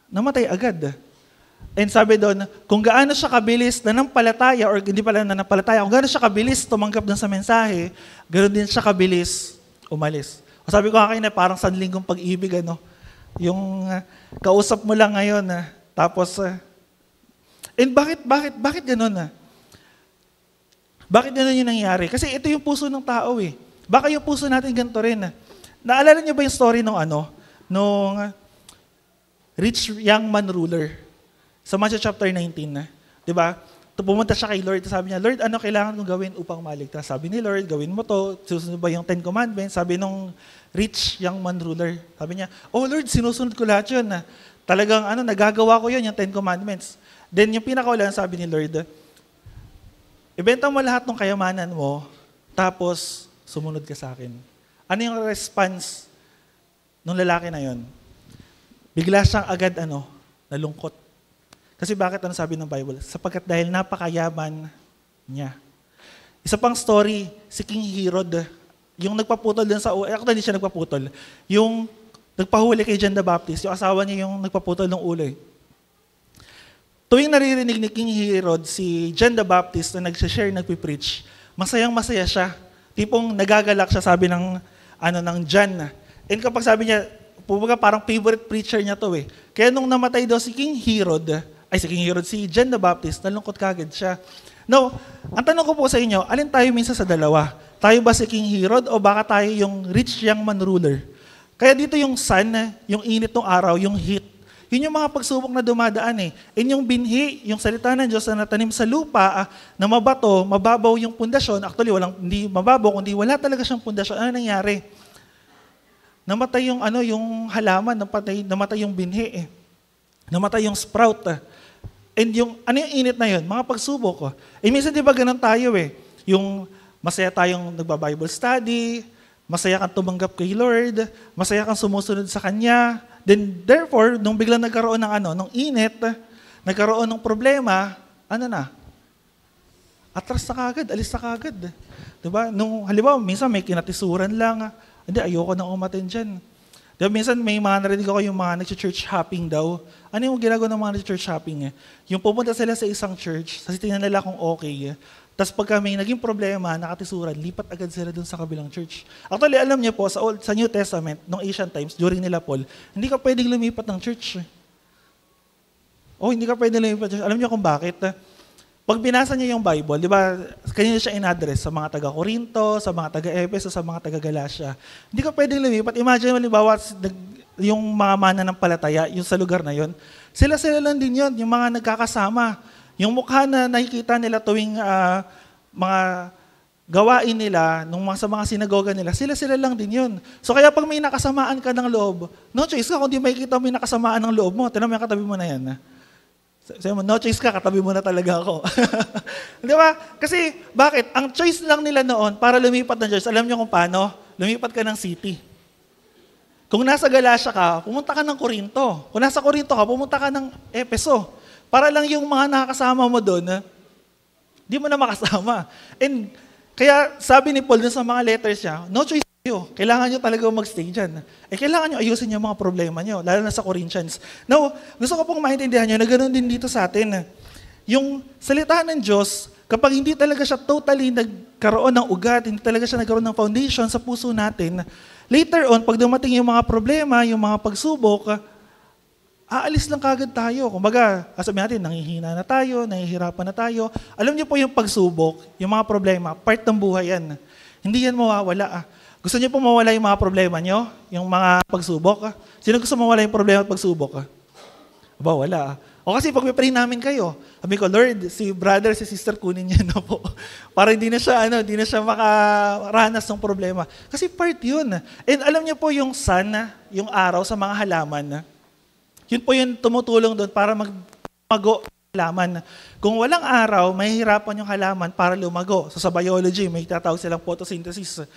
namatay agad. And sabi doon, kung gaano siya kabilis nanampalataya, or hindi pala nanampalataya, kung gaano siya kabilis tumanggap doon sa mensahe, ganoon din siya kabilis umalis. O sabi ko kanina, parang sanlinggong pag-ibig, yung kausap mo lang ngayon, tapos, and bakit ganoon? Bakit ganoon yung nangyari? Kasi ito yung puso ng tao Baka yung puso natin ganito rin. Naalala niyo ba yung story nung rich young man ruler? Sa Matthew chapter 19, di ba? Pumunta siya kay Lord, sabi niya, Lord, ano kailangan kong gawin upang maligtas? Sabi ni Lord, gawin mo to, susunod ba yung 10 Commandments? Sabi nung rich young man ruler, sabi niya, oh Lord, sinusunod ko lahat yun. Talagang nagagawa ko yun, yung 10 Commandments. Then yung pinakaulan, sabi ni Lord, ibenta mo lahat ng kayamanan mo, tapos sumunod ka sa akin. Ano yung response ng lalaki na yun? Bigla siyang agad nalungkot. Kasi bakit sabi ng Bible? Sapagkat dahil napakayaman niya. Isa pang story, si King Herod, yung nagpaputol din sa ulo, hindi siya nagpaputol, yung nagpahuli kay John the Baptist, yung asawa niya yung nagpaputol ng ulo. Tuwing naririnig ni King Herod si John the Baptist na nag-share, nagpipreach, masayang-masaya siya. Tipong nagagalak siya, sabi ng John. And kapag sabi niya, parang favorite preacher niya to Kaya nung namatay daw si John the Baptist, nalungkot kagad siya. Now, ang tanong ko po sa inyo, alin tayo minsan sa dalawa? Tayo ba si King Herod o baka tayo yung rich young man ruler? Kaya dito yung sun, yung init ng araw, yung heat, yun yung mga pagsubok na dumadaan And yung binhi, yung salita ng Diyos na natanim sa lupa, na mabato, mababaw yung pundasyon. Actually, hindi mababaw, kundi wala talaga siyang pundasyon. Ano nangyari? Namatay yung halaman, namatay yung binhi Namatay yung sprout. And yung init na yun? Mga pagsubok. Minsan di ba ganun tayo Yung masaya tayong nagba-Bible study, masaya kang tumanggap kay Lord, masaya kang sumusunod sa Kanya. Then therefore, nung biglang nagkaroon ng init, nagkaroon ng problema, atras na kagad, alis na kagad. Diba? Halimbawa, minsan may kinatisuran lang. Hindi, ayoko nang umaten dyan. Diba, minsan may mga narinig ako yung mga nag-church hopping daw. Ano yung ginagawa ng mga nag-church hopping? Yung pupunta sila sa isang church, kasi tingnan nila kung okay. Tapos pagka may naging problema, nakatisuran, lipat agad sila dun sa kabilang church. Actually, alam niyo po, sa New Testament, nung Ancient Times, during nila Paul, hindi ka pwedeng lumipat ng church. Hindi ka pwedeng lumipat ng church. Alam niyo kung bakit? Pag binasa niyo yung Bible, di ba, kanina siya in-address sa mga taga-Corinto, sa mga taga-Efeso, sa mga taga-Galacia. Hindi ka pwedeng lumipat. Imagine, halimbawa, yung mga mananampalataya, yung sa lugar na yon, sila lang din yon, yung mga nagkakasama. Yung mukha na nakikita nila tuwing mga gawain nila, sa mga sinagoga nila, sila lang din yun. So kaya pag may nakasamaan ka ng loob, no choice ka, kung di makikita mo yung nakasamaan ng loob mo, tinanong mo yung katabi mo na yan. Sabi mo, no choice ka, katabi mo na talaga ako. Di ba? Kasi, bakit? Ang choice lang nila noon para lumipat ng church, alam niyo kung paano? Lumipat ka ng city. Kung nasa Galacia ka, pumunta ka ng Corinto. Kung nasa Corinto ka, pumunta ka ng Efeso. Para lang yung mga nakakasama mo doon, di mo na makasama. And kaya sabi ni Paul dun sa mga letters niya, no choice kayo. Kailangan nyo talaga mag-stay dyan. Kailangan nyo ayusin yung mga problema nyo, lalo na sa Corinthians. Now, gusto ko pong maintindihan nyo na ganoon din dito sa atin. Yung salita ng Diyos, Kapag hindi talaga siya totally nagkaroon ng ugat, hindi talaga siya nagkaroon ng foundation sa puso natin, later on, pag dumating yung mga problema, yung mga pagsubok, aalis lang kagad tayo. Kumbaga, sabihin natin, nanghihina na tayo, nahihirapan na tayo. Alam niyo po yung pagsubok, yung mga problema, part ng buhay yan. Hindi yan mawawala. Gusto niyo po mawala yung mga problema niyo? Yung mga pagsubok? Sino gusto mawala yung problema at pagsubok? Aba, wala. O kasi pag pray namin kayo, sabi ko, Lord, si brother, si sister, kunin niya na po. Para hindi na siya makaranas ng problema. Kasi part yun. And alam niyo po yung sun, yung araw sa mga halaman, yun po yung tumutulong doon para magmago halaman. Kung walang araw, mahihirapan yung halaman para lumago. So sa biology, may tatawag silang photosynthesis.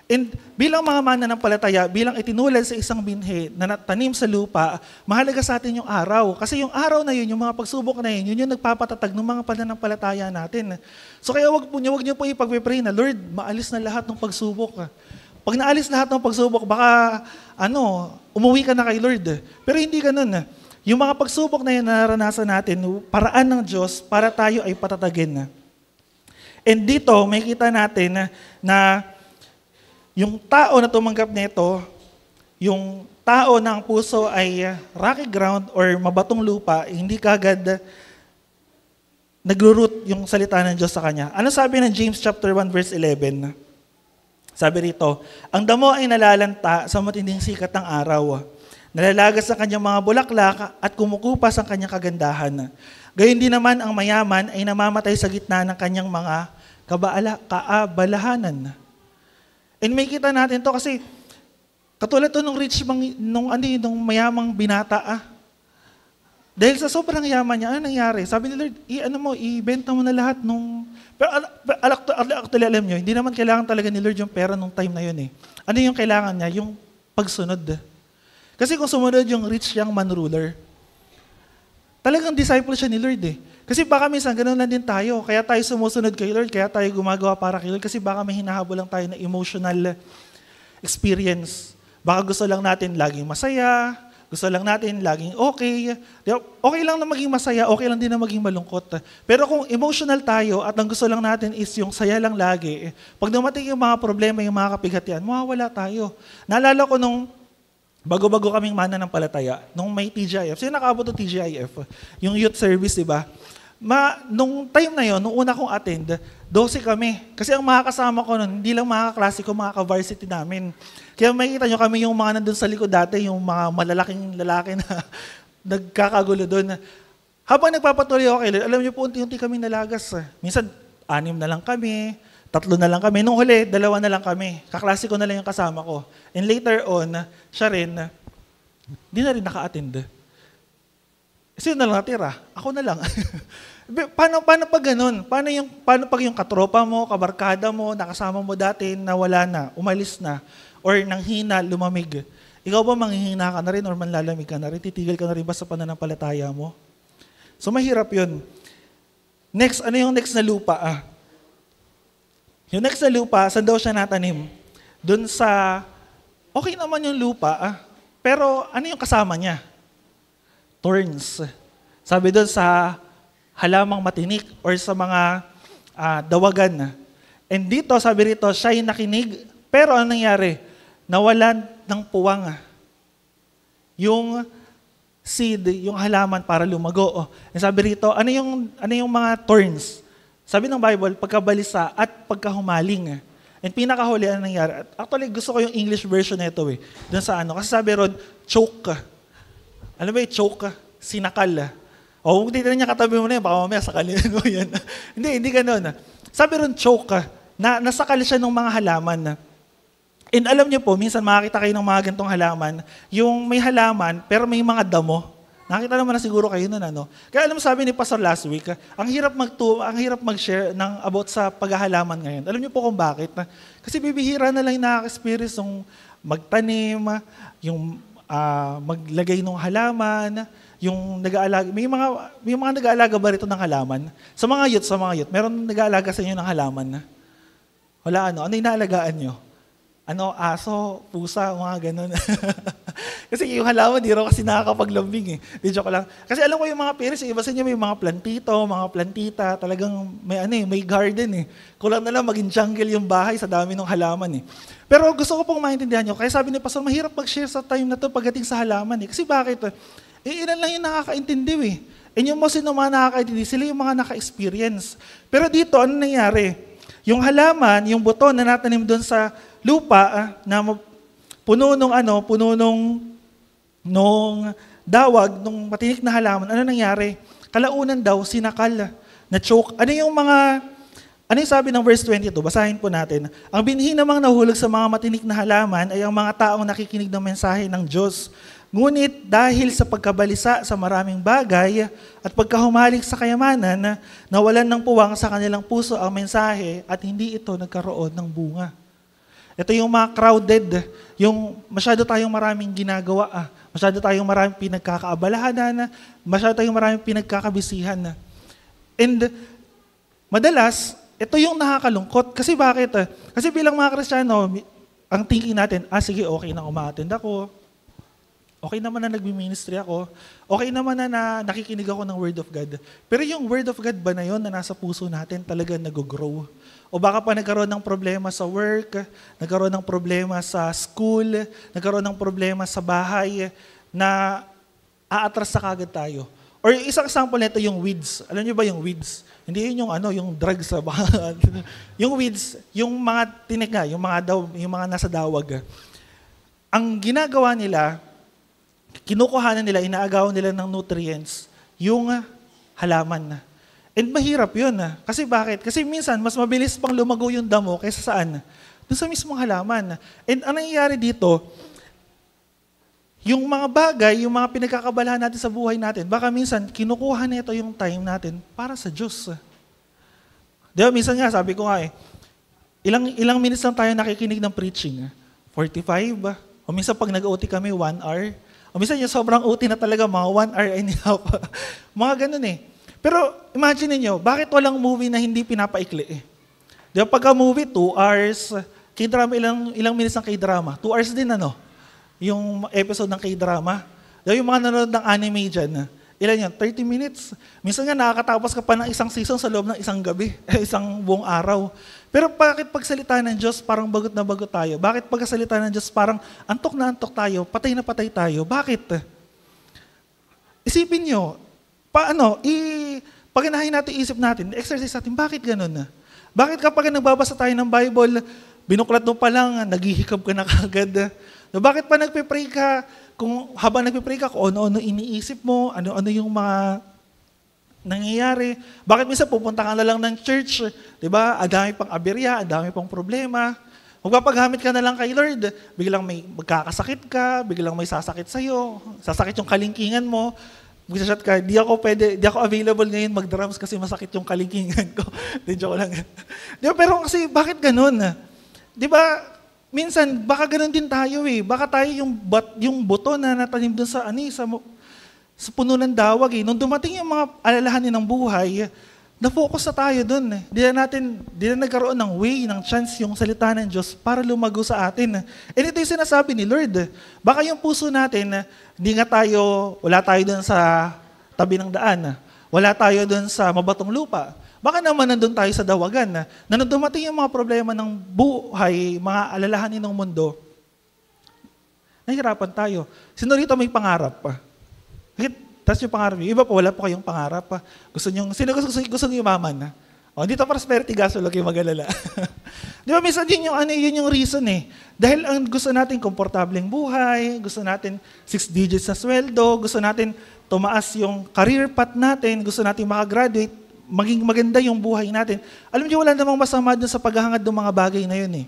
And bilang mga mananampalataya, bilang itinulad sa isang binhi na natanim sa lupa, mahalaga sa atin yung araw. Kasi yung araw na yun, yung mga pagsubok na yun, yun yung nagpapatatag ng mga pananampalataya natin. So kaya wag niyo po ipag-pray na, Lord, maalis na lahat ng pagsubok. Pag naalis lahat ng pagsubok, baka umuwi ka na kay Lord. Pero hindi ganun. Yung mga pagsubok na yun naranasan natin, paraan ng Diyos para tayo ay patatagin. And dito, may kita natin na yung tao na tumanggap nito, yung tao ng puso ay rocky ground or mabatong lupa, hindi kagad nagro-root yung salita ng Diyos sa kanya. Ano sabi ng James chapter 1 verse 11? Sabi rito, ang damo ay nalalanta sa matinding sikat ng araw. Nalalagas ang kanyang mga bulaklak at kumukupas ang kanyang kagandahan. Gayon din naman ang mayaman ay namamatay sa gitna ng kanyang mga kaabalahanan. And may kita natin to kasi katulad to nung nung mayamang binata. Dahil sa sobrang yaman niya, ano nangyari? Sabi ni Lord, ibenta mo na lahat nung... Pero actually, alam nyo, hindi naman kailangan talaga ni Lord yung pera nung time na yun eh. Ano yung kailangan niya? Yung pagsunod. Kasi kung sumunod yung rich young man ruler, talagang disciple siya ni Lord eh. Kasi baka minsan ganoon lang din tayo. Kaya tayo sumusunod kay Lord, kaya tayo gumagawa para kay Lord. Kasi baka may hinahabol lang tayo na emotional experience. Baka gusto lang natin laging masaya, gusto lang natin laging okay. Okay lang na maging masaya, okay lang din na maging malungkot. Pero kung emotional tayo at ang gusto lang natin is yung saya lang lagi, pag dumating yung mga problema, yung mga kapighatian, mawawala tayo. Naalala ko nung bago-bago kaming mananampalataya, nung may TGIF. Sino nakaabot ng TGIF? Yung youth service, di ba? Nung time na yon, nung una kong attend, 12 kami. Kasi ang mga kasama ko nun, hindi lang mga kaklase ko, mga ka-varsity namin. Kaya makikita nyo kami yung mga nandun sa likod dati, yung mga malalaking lalaki na nagkakagulo doon. Habang nagpapatuloy ako kay Lord, alam nyo po, unti-unti kami nalagas. Minsan, 6 na lang kami, 3 na lang kami. Nung huli, 2 na lang kami. Kaklase ko na lang yung kasama ko. And later on, siya rin, hindi na rin naka-attend. Sino na lang natira? Ako na lang. Paano pag ganun? Paano pag yung katropa mo, kabarkada mo, nakasama mo dati, nawala na, umalis na, or nanghina, lumamig? Ikaw ba manghihina ka na rin or manlalamig ka na rin? Titigil ka na rin ba sa pananampalataya mo? So mahirap yun. Next, ano yung next na lupa? Yung next na lupa, saan daw siya natanim? Doon sa, okay naman yung lupa, pero ano yung kasama niya? Thorns. Sabi doon sa halamang matinik or sa mga dawagan. And dito, sabi rito, siya'y nakinig, pero ano nangyari? Nawalan ng puwang. Yung seed, yung halaman para lumago. And sabi rito, ano yung mga thorns? Sabi ng Bible, pagkabalisa at pagkahumaling. And pinakahuli, ano nangyari? Actually, gusto ko yung English version nito eh. Doon sa ano. Kasi sabi ron, choke. Alam ba yung choke? Sinakal. O kung titignan niya katabi mo na yan, baka mamaya sakalin mo yan. hindi ganun. Sabi ron, choke. Nasakal siya ng mga halaman. And alam niyo po, minsan makakita kayo ng mga gantong halaman, yung may halaman, pero may mga damo. Nakita naman na siguro kayo nun, ano? Kaya alam mo, sabi ni Pastor last week, ang hirap mag-share ng about sa paghahalaman ngayon. Alam niyo po kung bakit? Kasi bibihira na lang yung nakaka-experience yung magtanim, yung maglagay ng halaman, yung nag-aalaga. May mga nag-aalaga ba rito ng halaman? Sa mga youth, meron nag-aalaga sa inyo ng halaman? Wala ano? Ano yung naalagaan nyo? Aso, pusa, mga ganun. Kasi yung halaman, di raw kasi nakakapaglambing eh. Di joke lang. Kasi alam ko yung mga parents, iba sa inyo may mga plantito, mga plantita, talagang may may garden eh. Kulang na lang maging jungle yung bahay sa dami ng halaman eh. Pero gusto ko pong maintindihan nyo, kaya sabi ni Pastor, mahirap mag-share sa time na to pagdating sa halaman eh. Kasi bakit? Ilan lang yung nakakaintindi eh. And yung most ng mga nakakaintindi, sila yung mga naka-experience. Pero dito, ano nangyari? Yung halaman, yung buto na natanim doon sa lupa, na puno nung dawag, nung matinik na halaman, ano nangyari? Kalaunan daw, sinakal, na-choke. Ano yung sabi ng verse 22? Basahin po natin. Ang binhi namang nahulog sa mga matinik na halaman ay ang mga taong nakikinig ng mensahe ng Diyos. Ngunit dahil sa pagkabalisa sa maraming bagay at pagkahumalik sa kayamanan, nawalan ng puwang sa kanilang puso ang mensahe at hindi ito nagkaroon ng bunga. Ito yung mga crowded, yung masyado tayong maraming ginagawa, masyado tayong maraming pinagkakaabalahan, masyado tayong maraming pinagkakabisihan. And madalas, ito yung nakakalungkot. Kasi bakit? Kasi bilang mga Kristiyano, ang thinking natin, sige, okay na umattend ako, okay naman na nagmi-ministry ako, okay naman na nakikinig ako ng Word of God. Pero yung Word of God ba na yun na nasa puso natin talaga nag-grow? O baka pa nagkaroon ng problema sa work, nagkaroon ng problema sa school, nagkaroon ng problema sa bahay, na aatras sa kagad tayo. Or isang example nito yung weeds. Alam niyo ba yung weeds? Hindi yun yung drugs sa yung weeds, yung mga tinika, yung mga nasa dawag. Ang ginagawa nila, kinukuhanan nila, inaagawan nila ng nutrients, yung halaman. And mahirap yun. Kasi bakit? Kasi minsan, mas mabilis pang lumago yung damo kaysa saan? Doon sa mismong halaman. And ang nangyayari dito, yung mga bagay, yung mga pinagkakabalahan natin sa buhay natin, baka minsan, kinukuha nito yung time natin para sa Diyos. Di ba, minsan nga, sabi ko nga ilang minutes lang tayo nakikinig ng preaching? 45? O minsan pag nag-OT kami, 1 hour? O minsan yung sobrang OT na talaga, mga 1 hour and a half. Mga ganun eh. Pero imagine niyo, bakit walang movie na hindi pinapaikli eh? Di ba pagka movie, 2 hours, K-drama, ilang minutes ng K-drama? 2 hours din yung episode ng K-drama. Di ba yung mga nanonood ng anime dyan, ilan yan? 30 minutes. Minsan nga nakakatapos ka pa ng isang season sa loob ng isang gabi, isang buong araw. Pero bakit pagsalita ng Diyos parang bagot na bagot tayo? Bakit pagsalita ng Diyos parang antok na antok tayo, patay na patay tayo? Bakit? Isipin nyo, pag inahin natin isip natin, exercise natin, bakit ganun? Bakit kapag nagbabasa tayo ng Bible, binuklat mo pa lang, naghihikab ka na kagad? Bakit pa nagpe-pray ka, habang nagpe-pray ka, kung ano-ano iniisip mo, ano-ano yung mga nangyayari? Bakit minsan pupunta ka na lang ng church, di ba? Ang dami pang aberya, ang dami pang problema. Magpapagamit ka na lang kay Lord, biglang may magkakasakit ka, biglang may sasakit sa'yo, sasakit yung kalingkingan mo, mag-chat ka, di ako available ngayon mag-drums kasi masakit yung kalingkingan ko. Di joke lang. Di ba, pero kasi bakit ganun? Di ba, minsan, baka ganun din tayo eh. Baka tayo yung buto na natanim doon sa puno ng dawag eh. Nung dumating yung mga alalahanin ng buhay, na-focus na tayo doon eh. Di na nagkaroon ng way, ng chance yung salita ng Diyos para lumago sa atin. And ito yung sinasabi ni Lord. Baka yung puso natin, wala tayo doon sa tabi ng daan. Wala tayo doon sa mabatong lupa. Baka naman nandun tayo sa dawagan. Na nung dumating yung mga problema ng buhay, mga alalahanin ng mundo, nahihirapan tayo. Sino rito may pangarap pa? Tapos yung pangarap niyo, iba pa, wala pa kayong pangarap pa. Sino gusto niyo yumaman? O, dito prosperity gospel, huwag kayong mag-alala. Di ba, minsan yun yung reason eh. Dahil ang gusto natin, komportableng buhay, gusto natin 6 digits na sweldo, gusto natin tumaas yung career path natin, gusto natin makagraduate, maging maganda yung buhay natin. Alam niyo, wala namang masama dun sa paghahangad ng mga bagay na yun eh.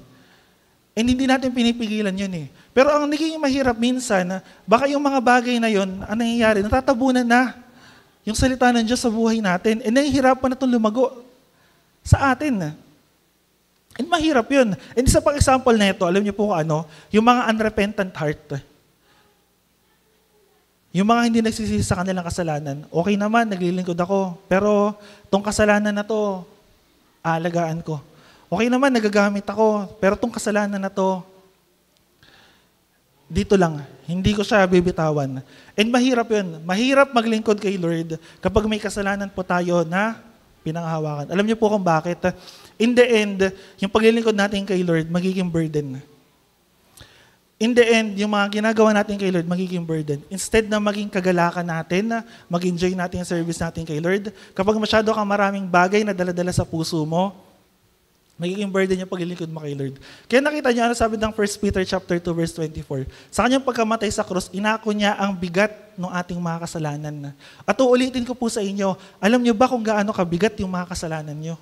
And hindi natin pinipigilan yun eh. Pero ang naging mahirap minsan, baka yung mga bagay na yun, ang nangyayari, natatabunan na yung salita ng Diyos sa buhay natin. And nahihirapan na itong lumago sa atin. And mahirap yun. And isa pang example na ito, alam niyo po yung mga unrepentant heart. Yung mga hindi nagsisisi sa kanilang kasalanan, okay naman, naglilingkod ako, pero itong kasalanan na to, aalagaan ko. Okay naman, nagagamit ako, pero itong kasalanan na to, dito lang, Hindi ko siya bibitawan. And mahirap yun. Mahirap maglingkod kay Lord kapag may kasalanan po tayo na pinanghahawakan. Alam niyo po kung bakit? In the end, yung paglilingkod natin kay Lord, magiging burden. In the end, yung mga ginagawa natin kay Lord, magiging burden. Instead na maging kagalakan natin, mag-enjoy natin yung service natin kay Lord, kapag masyado kang maraming bagay na dala-dala sa puso mo, magiging burden yung paglilingkod mo kay Lord. Kaya nakita niyo, ano sabi ng 1 Peter chapter 2, verse 24? Sa kanyang pagkamatay sa krus, inako niya ang bigat ng ating mga kasalanan. At uulitin ko po sa inyo, alam niyo ba kung gaano kabigat yung mga kasalanan niyo?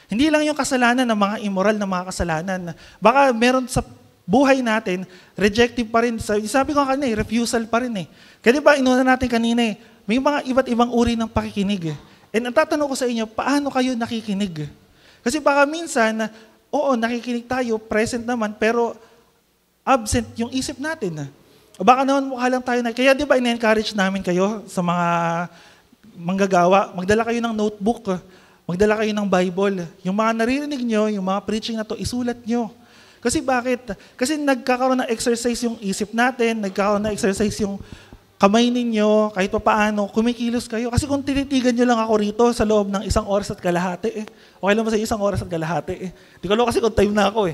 Hindi lang yung kasalanan ng mga immoral na mga kasalanan. Baka meron sa buhay natin, rejective pa rin. Sabi ko kanina, refusal pa rin eh. Kaya di ba, inuna natin kanina eh, may mga iba't ibang uri ng pakikinig eh. And ang tatanong ko sa inyo, paano kayo nakikinig? Kasi baka minsan, oo, nakikinig tayo, present naman, pero absent yung isip natin. O baka naman mukha lang tayo na, kaya di ba in-encourage namin kayo sa mga manggagawa, magdala kayo ng notebook, magdala kayo ng Bible. Yung mga naririnig nyo, yung mga preaching na to, isulat nyo. Kasi bakit? Kasi nagkakaroon ng exercise yung isip natin, nagkakaroon ng exercise yung kamay ninyo, kahit pa paano, kumikilos kayo. Kasi kung tinitigan nyo lang ako rito sa loob ng 1 oras at kalahati, okay lang ba sa 1 oras at kalahati? Di ko alam kasi kung time na ako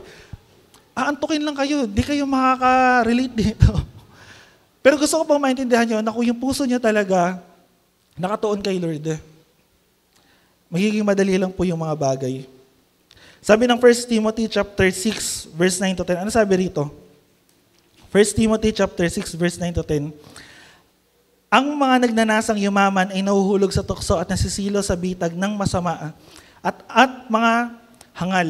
aantukin lang kayo, di kayo makaka-relate dito. Pero gusto ko pang maintindihan nyo na kung yung puso nyo talaga nakatuon kay Lord, magiging madali lang po yung mga bagay. Sabi ng 1 Timothy chapter 6, verse 9 to 10, ano sabi rito? 1 Timothy chapter 6, verse 9 to 10, ang mga nagnanasang yumaman ay nahuhulog sa tukso at nasisilo sa bitag ng masama at mga hangal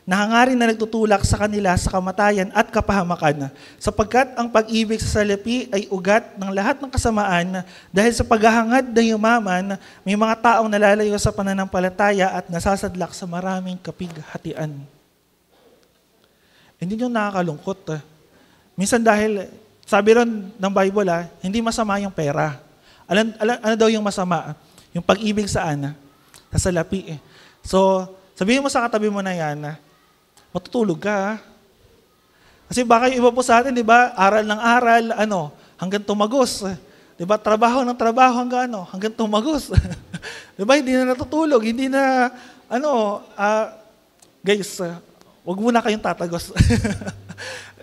na hangarin na nagtutulak sa kanila sa kamatayan at kapahamakan, sapagkat ang pag-ibig sa salapi ay ugat ng lahat ng kasamaan dahil sa paghahangad na yumaman, may mga taong nalalayo sa pananampalataya at nasasadlak sa maraming kapighatian. Hindi nyo nakakalungkot. Minsan dahil, sabi ron ng Bible, hindi masama yung pera. Ano daw yung masama? Yung pag-ibig saan? Sa salapi. So, sabihin mo sa katabi mo na yan, matutulog ka. Kasi baka yung iba po sa atin, di ba, aral ng aral, hanggang tumagos. Di ba, trabaho ng trabaho hanggang tumagos. Di ba, hindi na natutulog, hindi na, guys, wag muna kayong tatagos.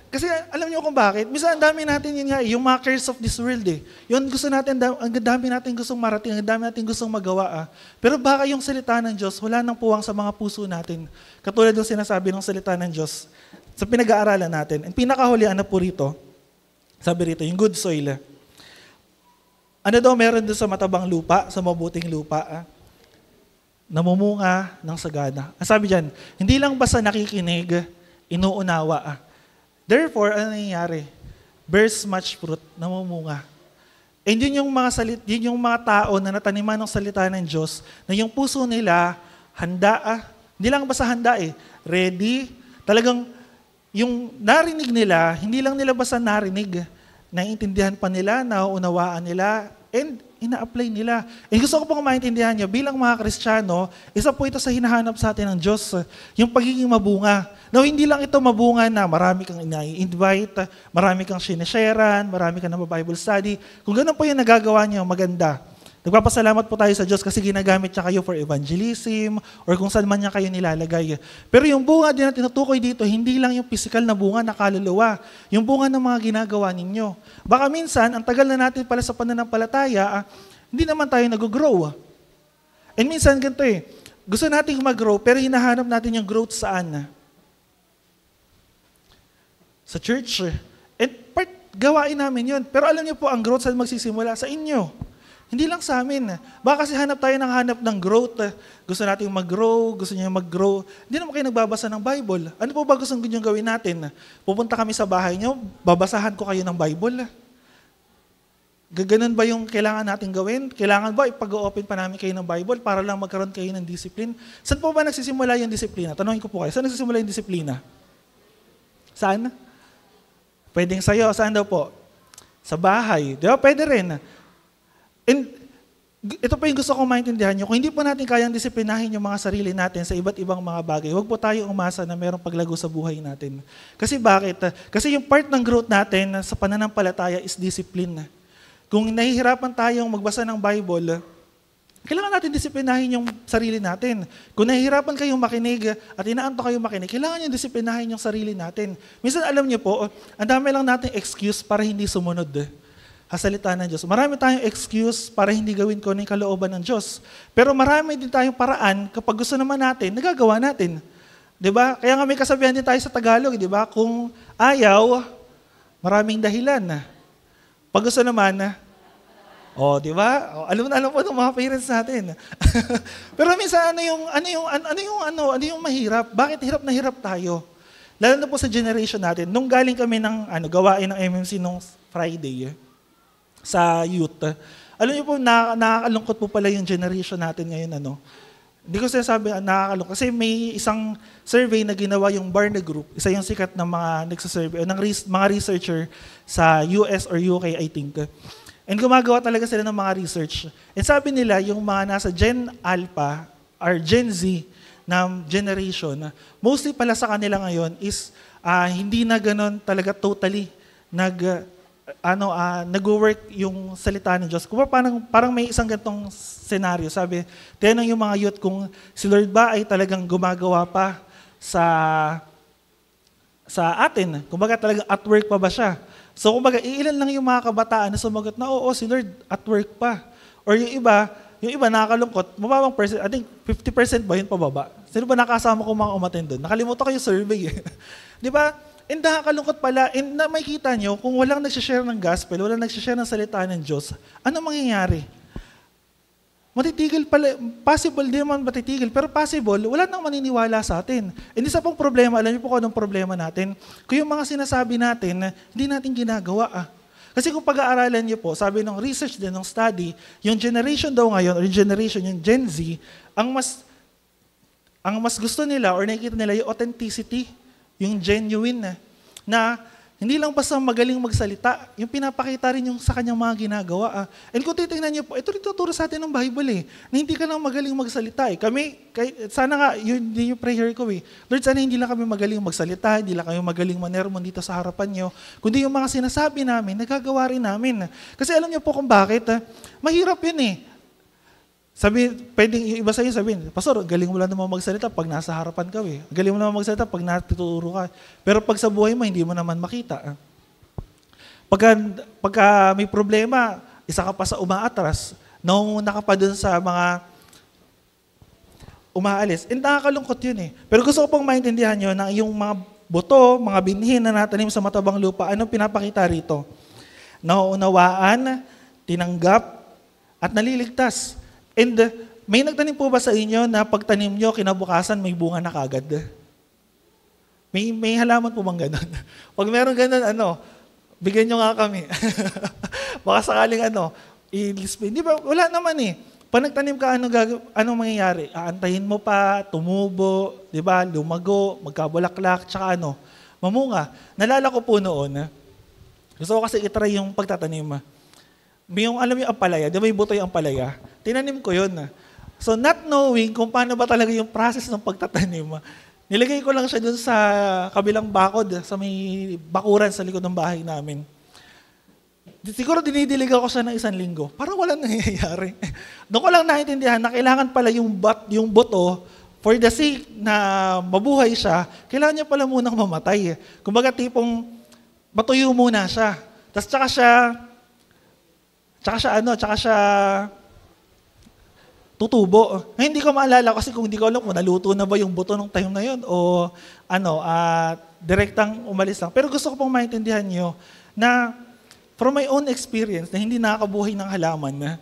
Kasi alam niyo kung bakit? Minsan ang dami natin yun nga, yung mga cares of this world Yun gusto natin, ang dami natin gustong marating, ang dami natin gustong magawa Pero baka yung salita ng Diyos, wala nang puwang sa mga puso natin. Katulad ng sinasabi ng salita ng Diyos sa pinag-aaralan natin. Ang pinakahulian na po rito, sabi rito, yung good soil. Ano daw meron doon sa matabang lupa, sa mabuting lupa? Namumunga ng sagana. Ang sabi dyan, hindi lang basta nakikinig, inuunawa Therefore, ano nangyayari? Bears much fruit, namumunga. And yun yung mga tao na nataniman ng salita ng Diyos, na yung puso nila, handa hindi lang basta handa ready, talagang yung narinig nila, hindi lang nila basta narinig, naiintindihan pa nila, nauunawaan nila, and ina-apply nila. And gusto ko pong maintindihan nyo, bilang mga Kristiyano, isa po ito sa hinahanap sa atin ng Diyos, yung pagiging mabunga. Now, hindi lang ito mabunga na marami kang ina-invite, marami kang sinesharean, marami kang Bible study. Kung ganun po yung nagagawa nyo, maganda. Nagpapasalamat po tayo sa Diyos kasi ginagamit niya kayo for evangelism or kung saan man niya kayo nilalagay. Pero yung bunga din na tinutukoy dito, hindi lang yung physical na bunga na kaluluwa. Yung bunga ng mga ginagawa ninyo. Baka minsan, ang tagal na natin pala sa pananampalataya, hindi naman tayo nag-grow. And minsan ganito gusto natin mag-grow pero hinahanap natin yung growth saan? Sa church. And gawain namin yun. Pero alam niyo po, ang growth saan magsisimula? Sa inyo. Hindi lang sa amin. Baka kasi hanap ng growth. Gusto natin mag-grow, gusto niyo mag-grow. Hindi naman kayo nagbabasa ng Bible. Ano po ba gusto niyo gawin natin? Pupunta kami sa bahay niyo, babasahan ko kayo ng Bible. Gaganon ba yung kailangan natin gawin? Kailangan ba ipag-open pa namin kayo ng Bible para lang magkaroon kayo ng discipline? Saan po ba nagsisimula yung disiplina? Tanungin ko po kayo, saan nagsisimula yung disiplina? Saan? Pwedeng sa'yo. Saan daw po? Sa bahay. Di ba? Pwede rin. And ito pa yung gusto kong maintindihan nyo. Kung hindi po natin kayang disiplinahin yung mga sarili natin sa iba't ibang mga bagay, huwag po tayo umasa na merong paglago sa buhay natin. Kasi bakit? Kasi yung part ng growth natin sa pananampalataya is discipline. Kung nahihirapan tayong magbasa ng Bible, kailangan natin disiplinahin yung sarili natin. Kung nahihirapan kayong makinig at inaanto kayong makinig, kailangan yung disiplinahin yung sarili natin. Minsan alam niyo po, ang dami lang natin excuse para hindi sumunod sa salita ng Diyos. Marami tayong excuse para hindi gawin ko ng kalooban ng Diyos. Pero marami din tayong paraan kapag gusto naman natin, nagagawa natin. 'Di ba? Kaya nga may kasabihan din tayo sa Tagalog, 'di ba? Kung ayaw, maraming dahilan. Pag gusto naman, di ba? Alam po ng mga parents natin. Pero minsan ano yung mahirap? Bakit hirap na hirap tayo? Lalo na po sa generation natin. Nung galing kami ng gawain ng MMC nung Friday sa youth. Alam niyo po, nakakalungkot po pala yung generation natin ngayon. Hindi ko sinasabi nakakalungkot. Kasi may isang survey na ginawa yung Barna Group. Isa yung sikat ng mga nagsasurvey, ng mga researcher sa US or UK, I think. And gumagawa talaga sila ng mga research. And sabi nila, yung mga nasa Gen Alpha or Gen Z na generation, mostly pala sa kanila ngayon is hindi na ganun talaga totally nag-work yung salita ng Diyos. Kung parang may isang ganitong senaryo. Sabi, tinanong yung mga youth kung si Lord ba ay talagang gumagawa pa sa atin. Kumbaga talagang at work pa ba siya? So kumbaga, iilan lang yung mga kabataan na sumagot na, oo, si Lord at work pa. Or yung iba nakakalungkot, mababang percent, I think 50% ba yun pababa? Sino ba nakasama ko mga umattend doon? Nakalimutan ko yung survey. Di ba? And nakakalungkot pala, and na makikita nyo, kung walang nagsishare ng gospel, walang nagsishare ng salita ng Diyos, ano mangyayari? Matitigil pala, possible, di naman matitigil, pero possible, wala nang maniniwala sa atin. And isa pong problema, alam niyo po kung anong problema natin? Kung yung mga sinasabi natin, hindi natin ginagawa. Kasi kung pag-aaralan niyo po, sabi ng research din, ng study, yung generation daw ngayon, or yung Gen Z, ang mas gusto nila, or nakikita nila yung authenticity, yung genuine na hindi lang basta magaling magsalita, yung pinapakita rin yung sa kanyang mga ginagawa. And kung titingnan niyo po, ito rin tuturo sa atin ng Bible na hindi ka lang magaling magsalita. Sana nga, yun yung prayer ko Lord, sana hindi lang kami magaling magsalita, hindi lang kami magaling manermon dito sa harapan niyo, kundi yung mga sinasabi namin, nagagawa rin namin. Kasi alam niyo po kung bakit, mahirap yun pwedeng yung iba sa inyo sabihin, Pastor, galing mo lang naman magsalita pag nasa harapan ka Galing mo naman magsalita pag natuturo ka. Pero pag sa buhay mo, hindi mo naman makita. Pagka may problema, isa ka pa sa umaatras, naunguna ka pa dun sa mga umaalis. And nakakalungkot yun Pero gusto ko pong maintindihan nyo na yung mga buto, mga binhin na natanim sa matabang lupa, anong pinapakita rito? Nauunawaan, tinanggap, at naliligtas. And may nagtanim po ba sa inyo na pagtanim nyo, kinabukasan may bunga na kagad? May halaman po bang ganun? Pag meron ganun, bigyan nyo nga kami. Baka sakaling i-display. Di ba? Wala naman Pag nagtanim ka, anong mangyayari? Aantayin mo pa, tumubo, di ba? Lumago, magkabulaklak, tsaka mamunga. Nalala ko po noon, gusto ko kasi itry yung pagtatanim. Alam mo yung ampalaya, di ba yung buto yung ampalaya? Tinanim ko yun. So not knowing kung paano ba talaga yung process ng pagtatanim, nilagay ko lang siya dun sa kabilang bakod, sa may bakuran sa likod ng bahay namin. Siguro dinidilig ako siya ng 1 linggo. Parang walang nangyayari. Doon ko lang naintindihan na kailangan pala yung buto, for the sake na mabuhay siya, kailangan niya pala munang mamatay. Kumbaga tipong matuyo muna siya. Tapos tsaka siya tutubo. Hindi ko maalala kasi kung hindi ko alam kung naluto na ba yung buto ng time na yun o direktang umalis lang. Pero gusto ko pong maintindihan nyo na from my own experience na hindi nakakabuhay ng halaman,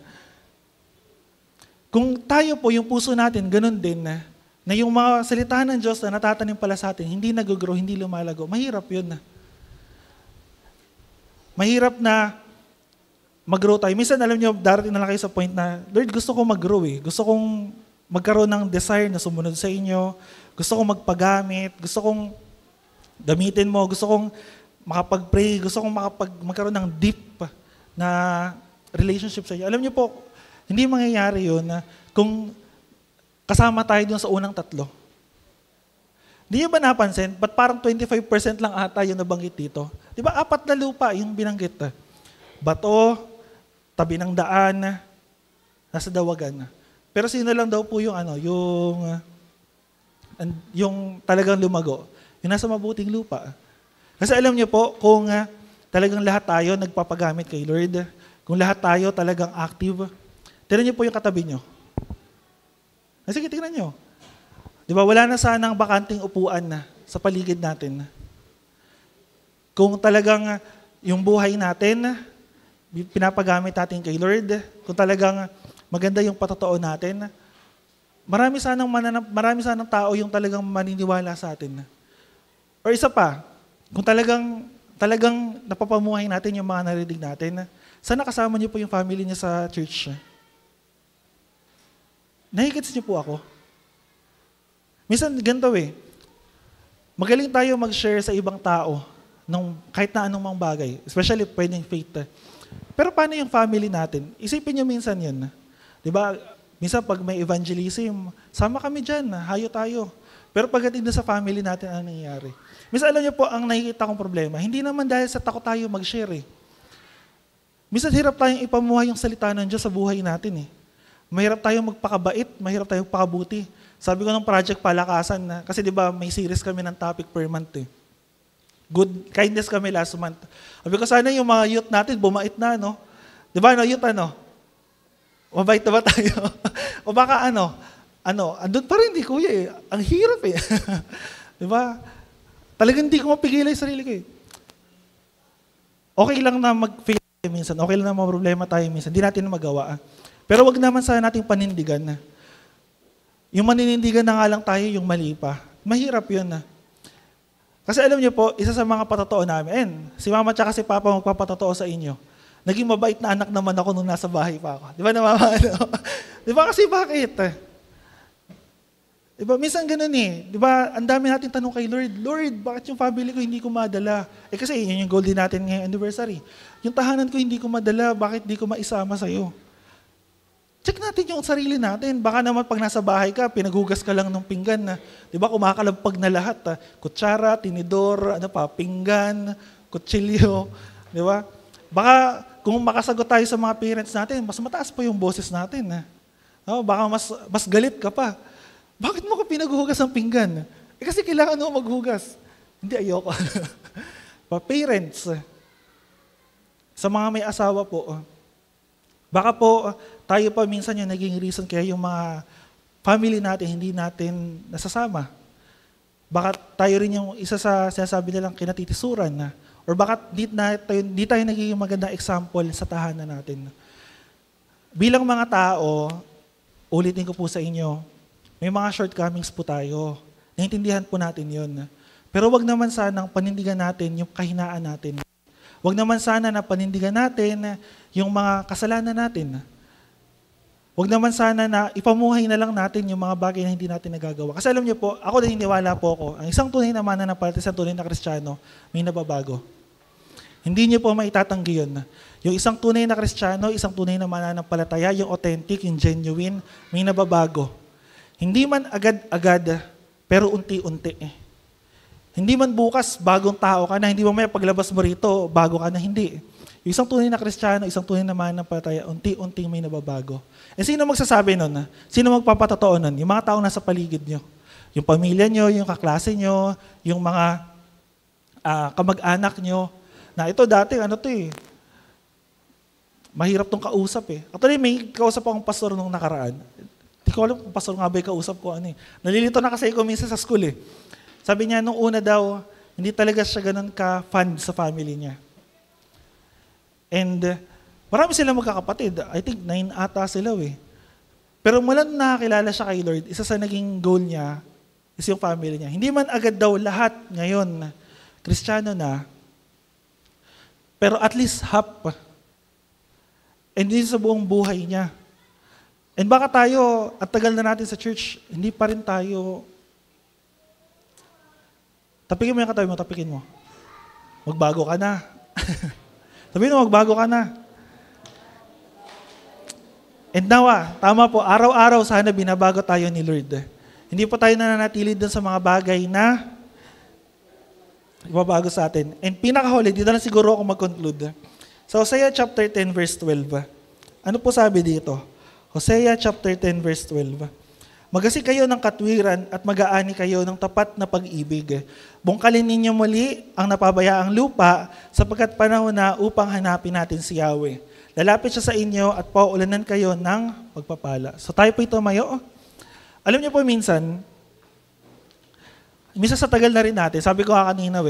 kung tayo po, yung puso natin, ganun din na yung mga salita ng Diyos na natatanim pala sa atin, hindi nag-grow, hindi lumalago, mahirap yun. Mahirap na mag-grow tayo. Minsan, alam nyo, darating na lang kayo sa point na, Lord, gusto kong mag-grow Gusto kong magkaroon ng desire na sumunod sa inyo. Gusto kong magpagamit. Gusto kong gamitin mo. Gusto kong makapag-pray. Gusto kong magkaroon ng deep na relationship sa inyo. Alam nyo po, Hindi mangyayari yun kung kasama tayo dun sa unang tatlo. Di nyo ba napansin? Ba't parang 25% lang ata yung nabanggit dito? Di ba 4 na lupa yung binanggit? Bato, tabi ng daan, nasa dawagan. Pero sino lang daw po yung yung talagang lumago? Yung nasa mabuting lupa. Kasi alam niyo po, kung talagang lahat tayo nagpapagamit kay Lord, kung lahat tayo talagang active, tignan niyo po yung katabi niyo. Sige, tignan niyo. Di ba, wala na sanang bakanting upuan na sa paligid natin. Kung talagang yung buhay natin, pinapagamit natin kay Lord, kung talagang maganda yung patotoo natin, marami sanang tao yung talagang maniniwala sa atin. Or isa pa, kung talagang napapamuhay natin yung mga narinig natin, sana kasama niyo po yung family niyo sa church. Nakikits niyo po ako? Minsan ganito magaling tayo mag-share sa ibang tao ng kahit na anong mang bagay, especially pwedeng faith. Pero paano yung family natin? Isipin niyo minsan yun. Di ba? Minsan pag may evangelism, sama kami dyan, hayo tayo. Pero pagdating sa family natin, ano nangyayari? Minsan alam niyo po, ang nakikita kong problema, hindi naman dahil sa takot tayo mag-share. Minsan hirap tayong ipamuhay yung salita ng Diyos sa buhay natin. Mahirap tayong magpakabait, mahirap tayong pakabuti. Sabi ko ng Project Palakasan, kasi di ba may series kami ng topic per month. Good kindness kami last month. Sabi ko sana yung mga youth natin, bumait na, no? Di ba, youth, mabait na ba tayo? O baka andun pa rin, kuya Ang hirap Di ba? Talagang hindi ko mapigilan yung sarili ko Okay lang na mag-fail minsan, okay lang na mga problema tayo minsan, hindi natin magawa. Pero wag naman sana nating panindigan Yung maninindigan na nga lang tayo, yung mali pa. Mahirap yun Kasi alam niyo po, isa sa mga patotoo namin, si mama tsaka si papa magpapatotoo sa inyo. Naging mabait na anak naman ako nung nasa bahay pa ako. Di ba na mama? Di ba kasi bakit? Di ba minsan ganun Di ba ang dami natin tanong kay Lord, Lord, bakit yung family ko hindi ko madala? Kasi yun yung goal din natin ngayong anniversary. Yung tahanan ko hindi ko madala, bakit hindi ko maisama sa'yo? Check natin yung sarili natin. Baka naman pag nasa bahay ka, pinaghugas ka lang ng pinggan di ba, kumakalagpag na lahat. Kutsara, tinidor, pinggan, kutsilyo. Di ba? Baka kung makasagot tayo sa mga parents natin, mas mataas pa yung boses natin. Baka mas galit ka pa. Bakit mo ko pinaghugas ng pinggan? Kasi kailangan mo maghugas. Hindi, ayoko. Parents, sa mga may asawa po, baka po tayo pa minsan yung naging reason kaya yung mga family natin hindi natin nasasama. Baka tayo rin yung isa sa sinasabi nilang kinatitisuran or baka di tayo naging magandang example sa tahanan natin. Bilang mga tao, ulitin ko po sa inyo, may mga shortcomings po tayo. Naintindihan po natin yun. Pero wag naman sanang panindigan natin yung kahinaan natin. Wag naman sana na panindigan natin yung mga kasalanan natin. Wag naman sana na ipamuhay na lang natin yung mga bagay na hindi natin nagagawa. Kasi alam niyo po, ako naniniwala po ako, ang isang tunay na mananampalataya, isang tunay na Kristiyano, may nababago. Hindi niyo po maitatanggi yun. Yung isang tunay na Kristiyano, isang tunay na mananampalataya, yung authentic, yung genuine, may nababago. Hindi man agad-agad, pero unti-unti. Hindi man bukas, bagong tao ka na, hindi mo may paglabas mo rito, bago ka na, hindi. Yung isang tunay na Kristiyano, isang tunay na mananampalataya, unti-unti may nababago. Sino magsasabi nun? Sino magpapatotoo nun? Yung mga tao nasa paligid nyo. Yung pamilya nyo, yung kaklase nyo, yung mga kamag-anak nyo. Na ito dati, mahirap tong kausap Actually, may kausap akong pastor nung nakaraan. Hindi ko alam kung pastor nga ba yung kausap ko. Nalilito na kasi ko minsan sa school Sabi niya, nung una daw, hindi talaga siya ganun ka-fun sa family niya. And marami silang magkakapatid. I think 9 ata sila Pero mula nung nakakilala siya kay Lord, isa sa naging goal niya is yung family niya. Hindi man agad daw lahat ngayon Kristiyano na, pero at least half. And din sa buong buhay niya. And baka tayo, at tagal na natin sa church, hindi pa rin tayo. Tapikin mo yung katabi mo, tapikin mo. Magbago ka na. Sabihin mo, magbago ka na. And now, tama po, araw-araw sana binabago tayo ni Lord. Hindi po tayo nananatili dun sa mga bagay na ibabago sa atin. And pinakahuli, dito na siguro ako mag-conclude. Sa Hosea chapter 10 verse 12, ano po sabi dito? Hosea chapter 10 verse 12. Magasi kayo ng katwiran at mag-aani kayo ng tapat na pag-ibig. Bungkalin ninyo muli ang napabayaang lupa sapagkat panahon na upang hanapin natin si Yahweh. Lalapit siya sa inyo at pauulanan kayo ng pagpapala. So tayo po ito mayo. Alam niyo po minsan sa tagal na rin natin, sabi ko kanina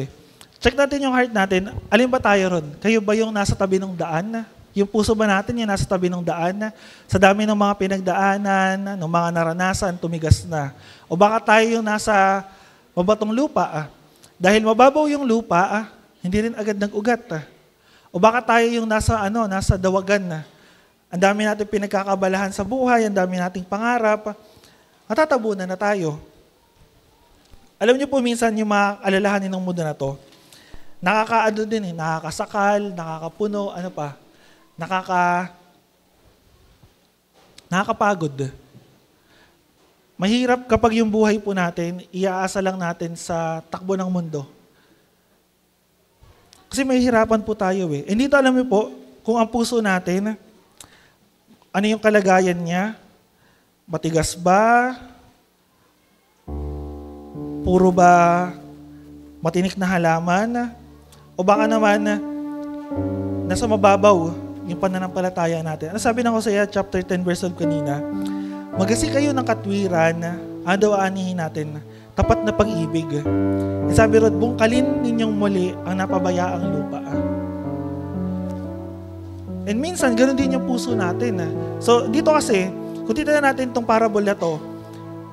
check natin yung heart natin, alin ba tayo ron? Kayo ba yung nasa tabi ng daan? Yung puso ba natin yung nasa tabi ng daan? Sa dami ng mga pinagdaanan, ng mga naranasan, tumigas na. O baka tayo yung nasa mabatong lupa? Dahil mababaw yung lupa, hindi rin agad nag-ugat. O baka tayo yung nasa dawagan. Ang dami natin pinagkakabalahan sa buhay, ang dami nating pangarap, matatabunan na tayo. Alam niyo po minsan yung mga alalahanin ng mundo na to, nakakaano din nakakasakal, nakakapuno, nakakapagod. Mahirap kapag yung buhay po natin, iaasa lang natin sa takbo ng mundo. Kasi mahihirapan po tayo eh. Hindi to alam niyo po, kung ang puso natin, ano yung kalagayan niya, matigas ba, puro ba matinik na halaman? O baka naman nasa mababaw yung pananampalataya natin. Ano sabi ng Hosea chapter 10 verse 12 kanina? Magasi kayo ng katwiran, adaw-aanihin natin, tapat na pag-ibig. Sabi ron, bungkalin ninyong muli ang napabayaang lupa. And minsan, ganoon din yung puso natin. So dito kasi, kung titignan natin itong parable na to,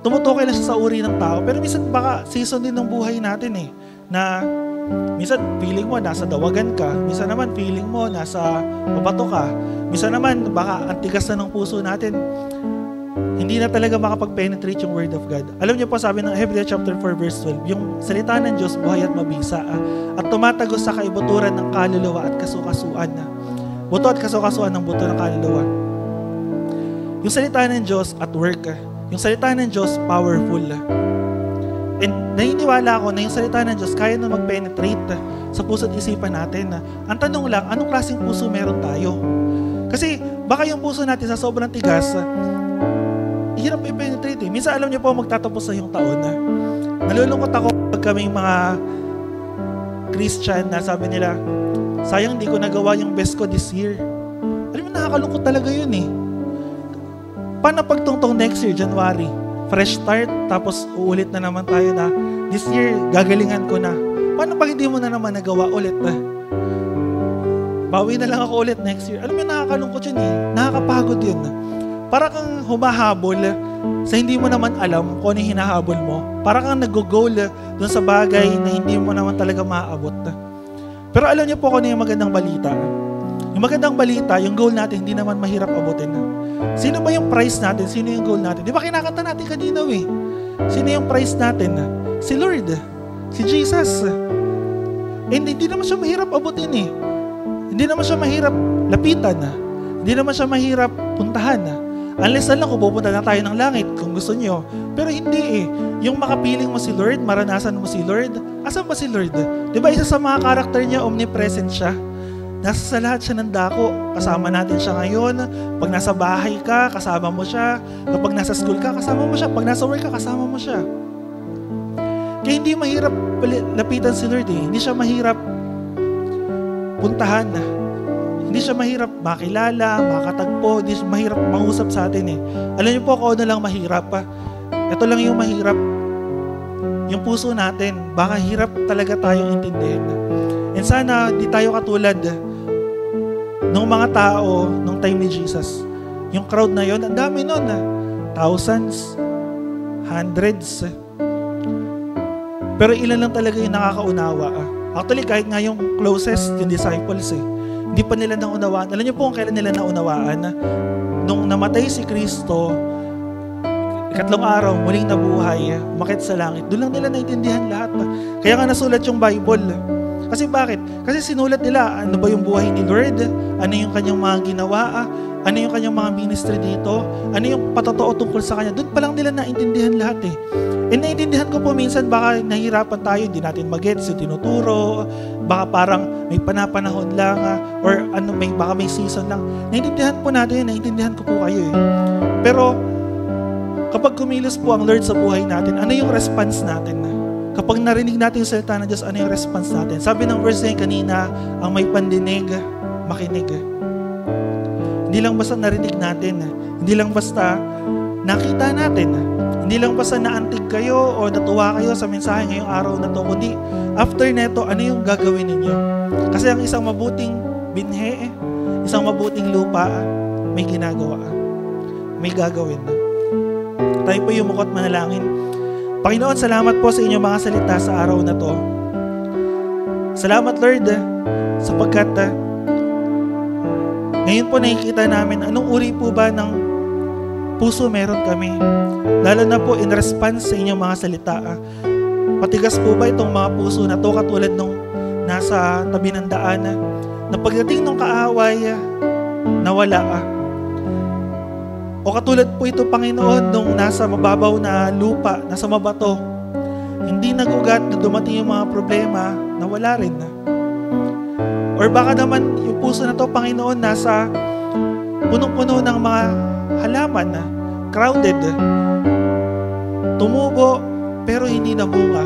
tumutukoy lang siya sa uri ng tao. Pero minsan baka season din ng buhay natin na minsan feeling mo nasa dawagan ka, minsan naman feeling mo nasa mabato ka, minsan naman baka ang tigas na ng puso natin, hindi na talaga makapag-penetrate yung Word of God. Alam niyo po, sabi ng Hebrews chapter 4 verse 12, yung salita ng Diyos buhay at mabisa at tumatagos sa kaibuturan ng kaluluwa at kasukasuan. Buto at kasukasuan ng buto ng kaluluwa. Yung salita ng Diyos at work. Yung salita ng Diyos, powerful. And naniniwala ako na yung salita ng Diyos kaya na mag-penetrate sa puso at isipan natin. Ang tanong lang, anong klaseng puso meron tayo? Kasi baka yung puso natin sa sobrang tigas, hirap i-penetrate. Minsan alam niyo po, magtatapos na yung taon. Nalulungkot ako pag kaming mga Christian na sabi nila, sayang di ko nagawa yung best ko this year. Alam mo, nakakalungkot talaga yun Paano pagtungtong next year, January? Fresh start, tapos uulit na naman tayo na this year, gagalingan ko na. Paano pag hindi mo na naman nagawa ulit? Bawi na lang ako ulit next year. Alam mo, nakakalungkot yun Nakakapagod yun. Para kang humahabol sa hindi mo naman alam kung ano yung hinahabol mo. Para kang nag-goal dun sa bagay na hindi mo naman talaga maaabot. Pero alam niyo po kung ano yung magandang balita. Yung magandang balita, yung goal natin, hindi naman mahirap abutin. Sino ba yung prize natin? Sino yung goal natin? Di ba kinakanta natin kanina Sino yung prize natin? Si Lord. Si Jesus. And hindi naman siya mahirap abutin Hindi naman siya mahirap lapitan. Hindi naman siya mahirap puntahan. Unless na lang kung pupunta na tayo ng langit kung gusto niyo. Pero hindi Yung makapiling mo si Lord, maranasan mo si Lord. Asan ba si Lord? Di ba isa sa mga karakter niya, omnipresent siya? Nasa sa lahat siya ng dako. Kasama natin siya ngayon. Pag nasa bahay ka, kasama mo siya. Kapag nasa school ka, kasama mo siya. Pag nasa work ka, kasama mo siya. Kaya hindi mahirap lapitan si Lord Hindi siya mahirap puntahan. Hindi siya mahirap makilala, makatagpo. Hindi siya mahirap mangusap sa atin Alam niyo po kung ano lang mahirap Ito lang yung mahirap. Yung puso natin, baka hirap talaga tayong intindihin. And sana di tayo katulad ng mga tao nung time ni Jesus. Yung crowd na yon, ang dami nun thousands, hundreds. Pero ilan lang talaga yung nakakaunawa. Actually, kahit nga yung closest, yung disciples hindi pa nila naunawaan. Alam niyo po kung kailan nila naunawaan? Nung namatay si Kristo, ikatlong araw, muling nabuhay, umakyat sa langit. Doon lang nila naintindihan lahat. Kaya nga nasulat yung Bible. Kasi bakit? Kasi sinulat nila, ano ba yung buhay ni Lord? Ano yung kanyang mga ginawa? Ano yung kanyang mga ministry dito? Ano yung patotoo tungkol sa kanya? Doon pa lang nila naintindihan lahat eh. And naintindihan ko po minsan baka nahihirapan tayo, hindi natin mag-gets yung tinuturo, baka parang may panapanahon lang, or ano, baka may season lang. Naintindihan po natin, naintindihan ko po kayo eh. Pero kapag kumilos po ang Lord sa buhay natin, ano yung response natin? Kapag narinig natin yung salita ng Diyos, ano yung response natin? Sabi ng verse niya kanina, ang may pandinig, makinig. Hindi lang basta narinig natin, hindi lang basta nakita natin, hindi lang basta naantig kayo o natuwa kayo sa mensahe ngayong araw na to, kundi after neto, ano yung gagawin ninyo? Kasi ang isang mabuting binhe, isang mabuting lupa, may ginagawa, may gagawin. Tayo po yung mukot manalangin. Panginoon, salamat po sa inyong mga salita sa araw na to. Salamat Lord, sapagkat ngayon po nakikita namin anong uri po ba ng puso meron kami. Lalo na po in response sa inyong mga salita. Patigas po ba itong mga puso na to katulad nung nasa tabi ng daan na pagdating ng kaaway, nawala O katulad po ito, Panginoon, nung nasa mababaw na lupa, nasa mabato, hindi nagugat na dumating yung mga problema, nawala rin Or baka naman yung puso na to, Panginoon, nasa punong-puno ng mga halaman crowded. Tumubo, pero hindi nabunga.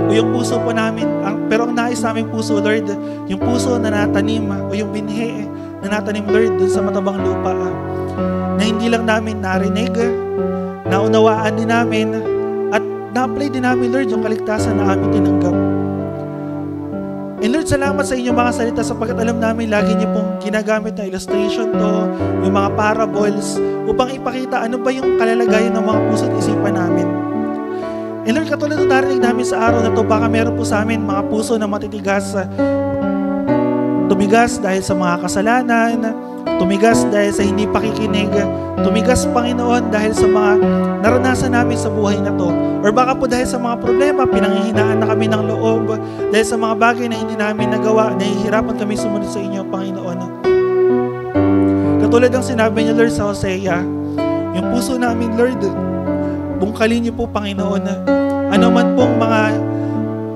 O yung puso po namin, pero ang nais naming puso, Lord, yung puso na natanim, o yung binhi na natanim, Lord, dun sa matabang lupa, na hindi lang namin narinig, naunawaan din namin, at na-apply din namin, Lord, yung kaligtasan na aming tinanggap. And Lord, salamat sa inyong mga salita sapagkat alam namin lagi niyo pong ginagamit na illustration to, yung mga parables, upang ipakita ano ba yung kalalagayan ng mga puso at isipan namin. And Lord, katulad ng narinig namin sa araw na to, baka meron po sa amin mga puso na matitigas, tumigas dahil sa mga kasalanan, tumigas dahil sa hindi pakikinig, tumigas, Panginoon, dahil sa mga naranasan namin sa buhay na to. Or baka po dahil sa mga problema, pinanghihinaan na kami ng loob, dahil sa mga bagay na hindi namin nagawa, nahihirapan kami sumunod sa inyo, Panginoon. Katulad ng sinabi niyo, Lord, sa Hosea, yung puso namin, Lord, bungkalin niyo po, Panginoon, ano man pong mga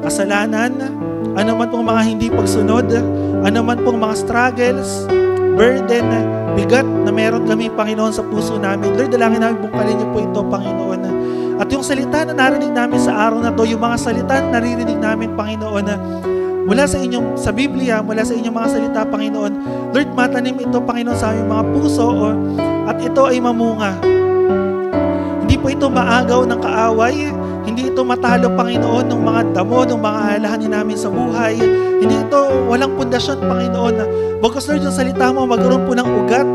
kasalanan, ano man pong mga hindi pagsunod, ano man pong mga struggles, burden, bigat na meron kami, Panginoon, sa puso namin. Lord, dalangin namin, bungkalin niyo po ito, Panginoon. At yung salita na narinig namin sa araw na to, yung mga salita na naririnig namin, Panginoon, mula sa inyong, sa Biblia, mula sa inyong mga salita, Panginoon, Lord, matanim ito, Panginoon, sa aming mga puso, at ito ay mamunga. Hindi po ito maagaw ng kaaway, hindi ito matalo, Panginoon, ng mga damo, ng mga alalahanin namin sa buhay. Hindi ito walang pundasyon, Panginoon. Bagkus, Lord, yung salita mo, magkaroon po ng ugat,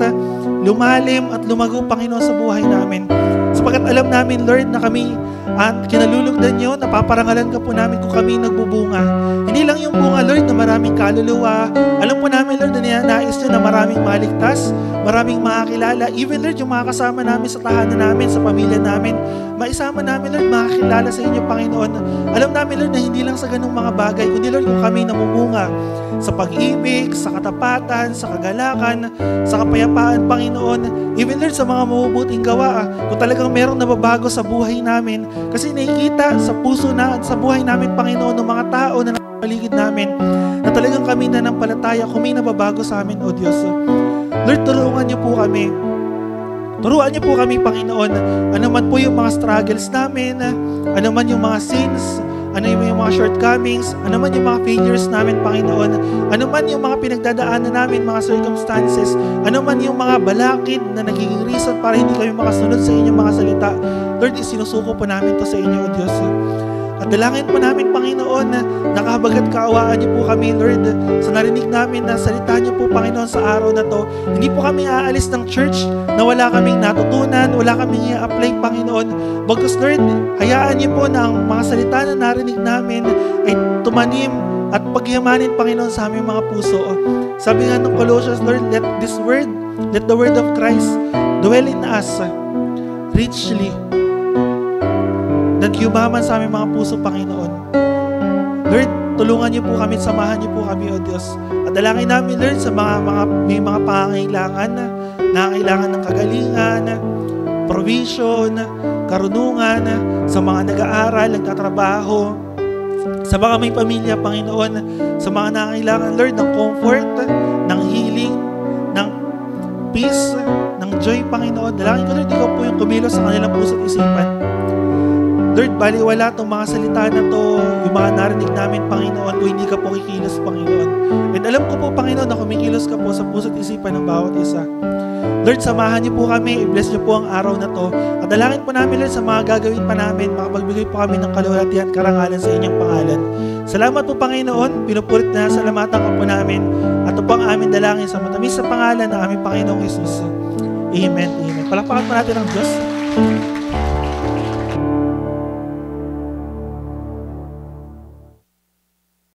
lumalim at lumago, Panginoon, sa buhay namin. Sapagkat alam namin, Lord, na kami at kinalulugdan nyo, napaparangalan ka po namin kung kami nagbubunga. Hindi lang yung bunga, Lord, na maraming kaluluwa. Alam po namin, Lord, na ninanais nyo na maraming maligtas, maraming makakilala. Even, Lord, yung mga kasama namin sa tahanan namin, sa pamilya namin, maisama namin, Lord, makakilala sa inyo, Panginoon. Alam namin, Lord, na hindi lang sa ganung mga bagay, kundi, Lord, kung kami namumunga sa pag-ibig, sa katapatan, sa kagalakan, sa kapayapaan, Panginoon. Even, Lord, sa mga mabubuting gawa, kung talagang merong nababago sa buhay namin, kasi nakikita sa puso na at sa buhay namin, Panginoon, ng mga tao na paligid namin, na talagang kami nanampalataya kung may nababago sa amin, O Diyos. Lord, tulungan niyo po kami. Turuan niyo po kami, Panginoon, ano man po yung mga struggles namin, ano man yung mga sins, ano yung mga shortcomings, ano man yung mga failures namin, Panginoon, ano man yung mga pinagdadaanan namin, mga circumstances, ano man yung mga balakid na nagiging reason para hindi kami makasunod sa inyong mga salita. Lord, isinusuko po namin to sa inyo, O Diyos. At dalangin po namin, Panginoon, na nakahabagat kaawaan niyo po kami, Lord, sa narinig namin na salita niyo po, Panginoon, sa araw na to. Hindi po kami aalis ng church na wala kaming natutunan, wala kaming i-apply, Panginoon. Bagkus, Lord, hayaan niyo po na ang mga salita na narinig namin ay tumanim at pagyamanin, Panginoon, sa aming mga puso. Sabi nga ng Colossians, Lord, let the word of Christ dwell in us richly. Nagyumaman sa aming mga puso, Panginoon. Lord, tulungan niyo po kami, samahan niyo po kami, O Diyos. At dalangin namin, Lord, sa may mga pangangailangan na kailangan ng kagalingan, provision, karunungan, sa mga nag-aaral, nagtatrabaho, sa mga may pamilya, Panginoon, sa mga nangangailangan, Lord, ng comfort, ng healing, ng peace, ng joy, Panginoon. Dalangin ko, Lord, ikaw po yung kumilos sa kanilang puso't isipan. Lord, baliwala itong mga salita na to, yung mga narinig namin, Panginoon, kung hindi ka po kikilos, Panginoon. And alam ko po, Panginoon, na kumikilos ka po sa puso't isipan ng bawat isa. Lord, samahan niyo po kami, i-bless niyo po ang araw na to. At dalangin po namin, Lord, sa mga gagawin pa namin, makapagbigay po kami ng kaluwalhatian, karangalan sa inyong pangalan. Salamat po, Panginoon, pinupulit na salamatan ka po namin. At ito po ang aming dalangin sa matamis sa pangalan ng aming Panginoong Jesus. Amen. Amen. Palakpakan po natin ang Diyos.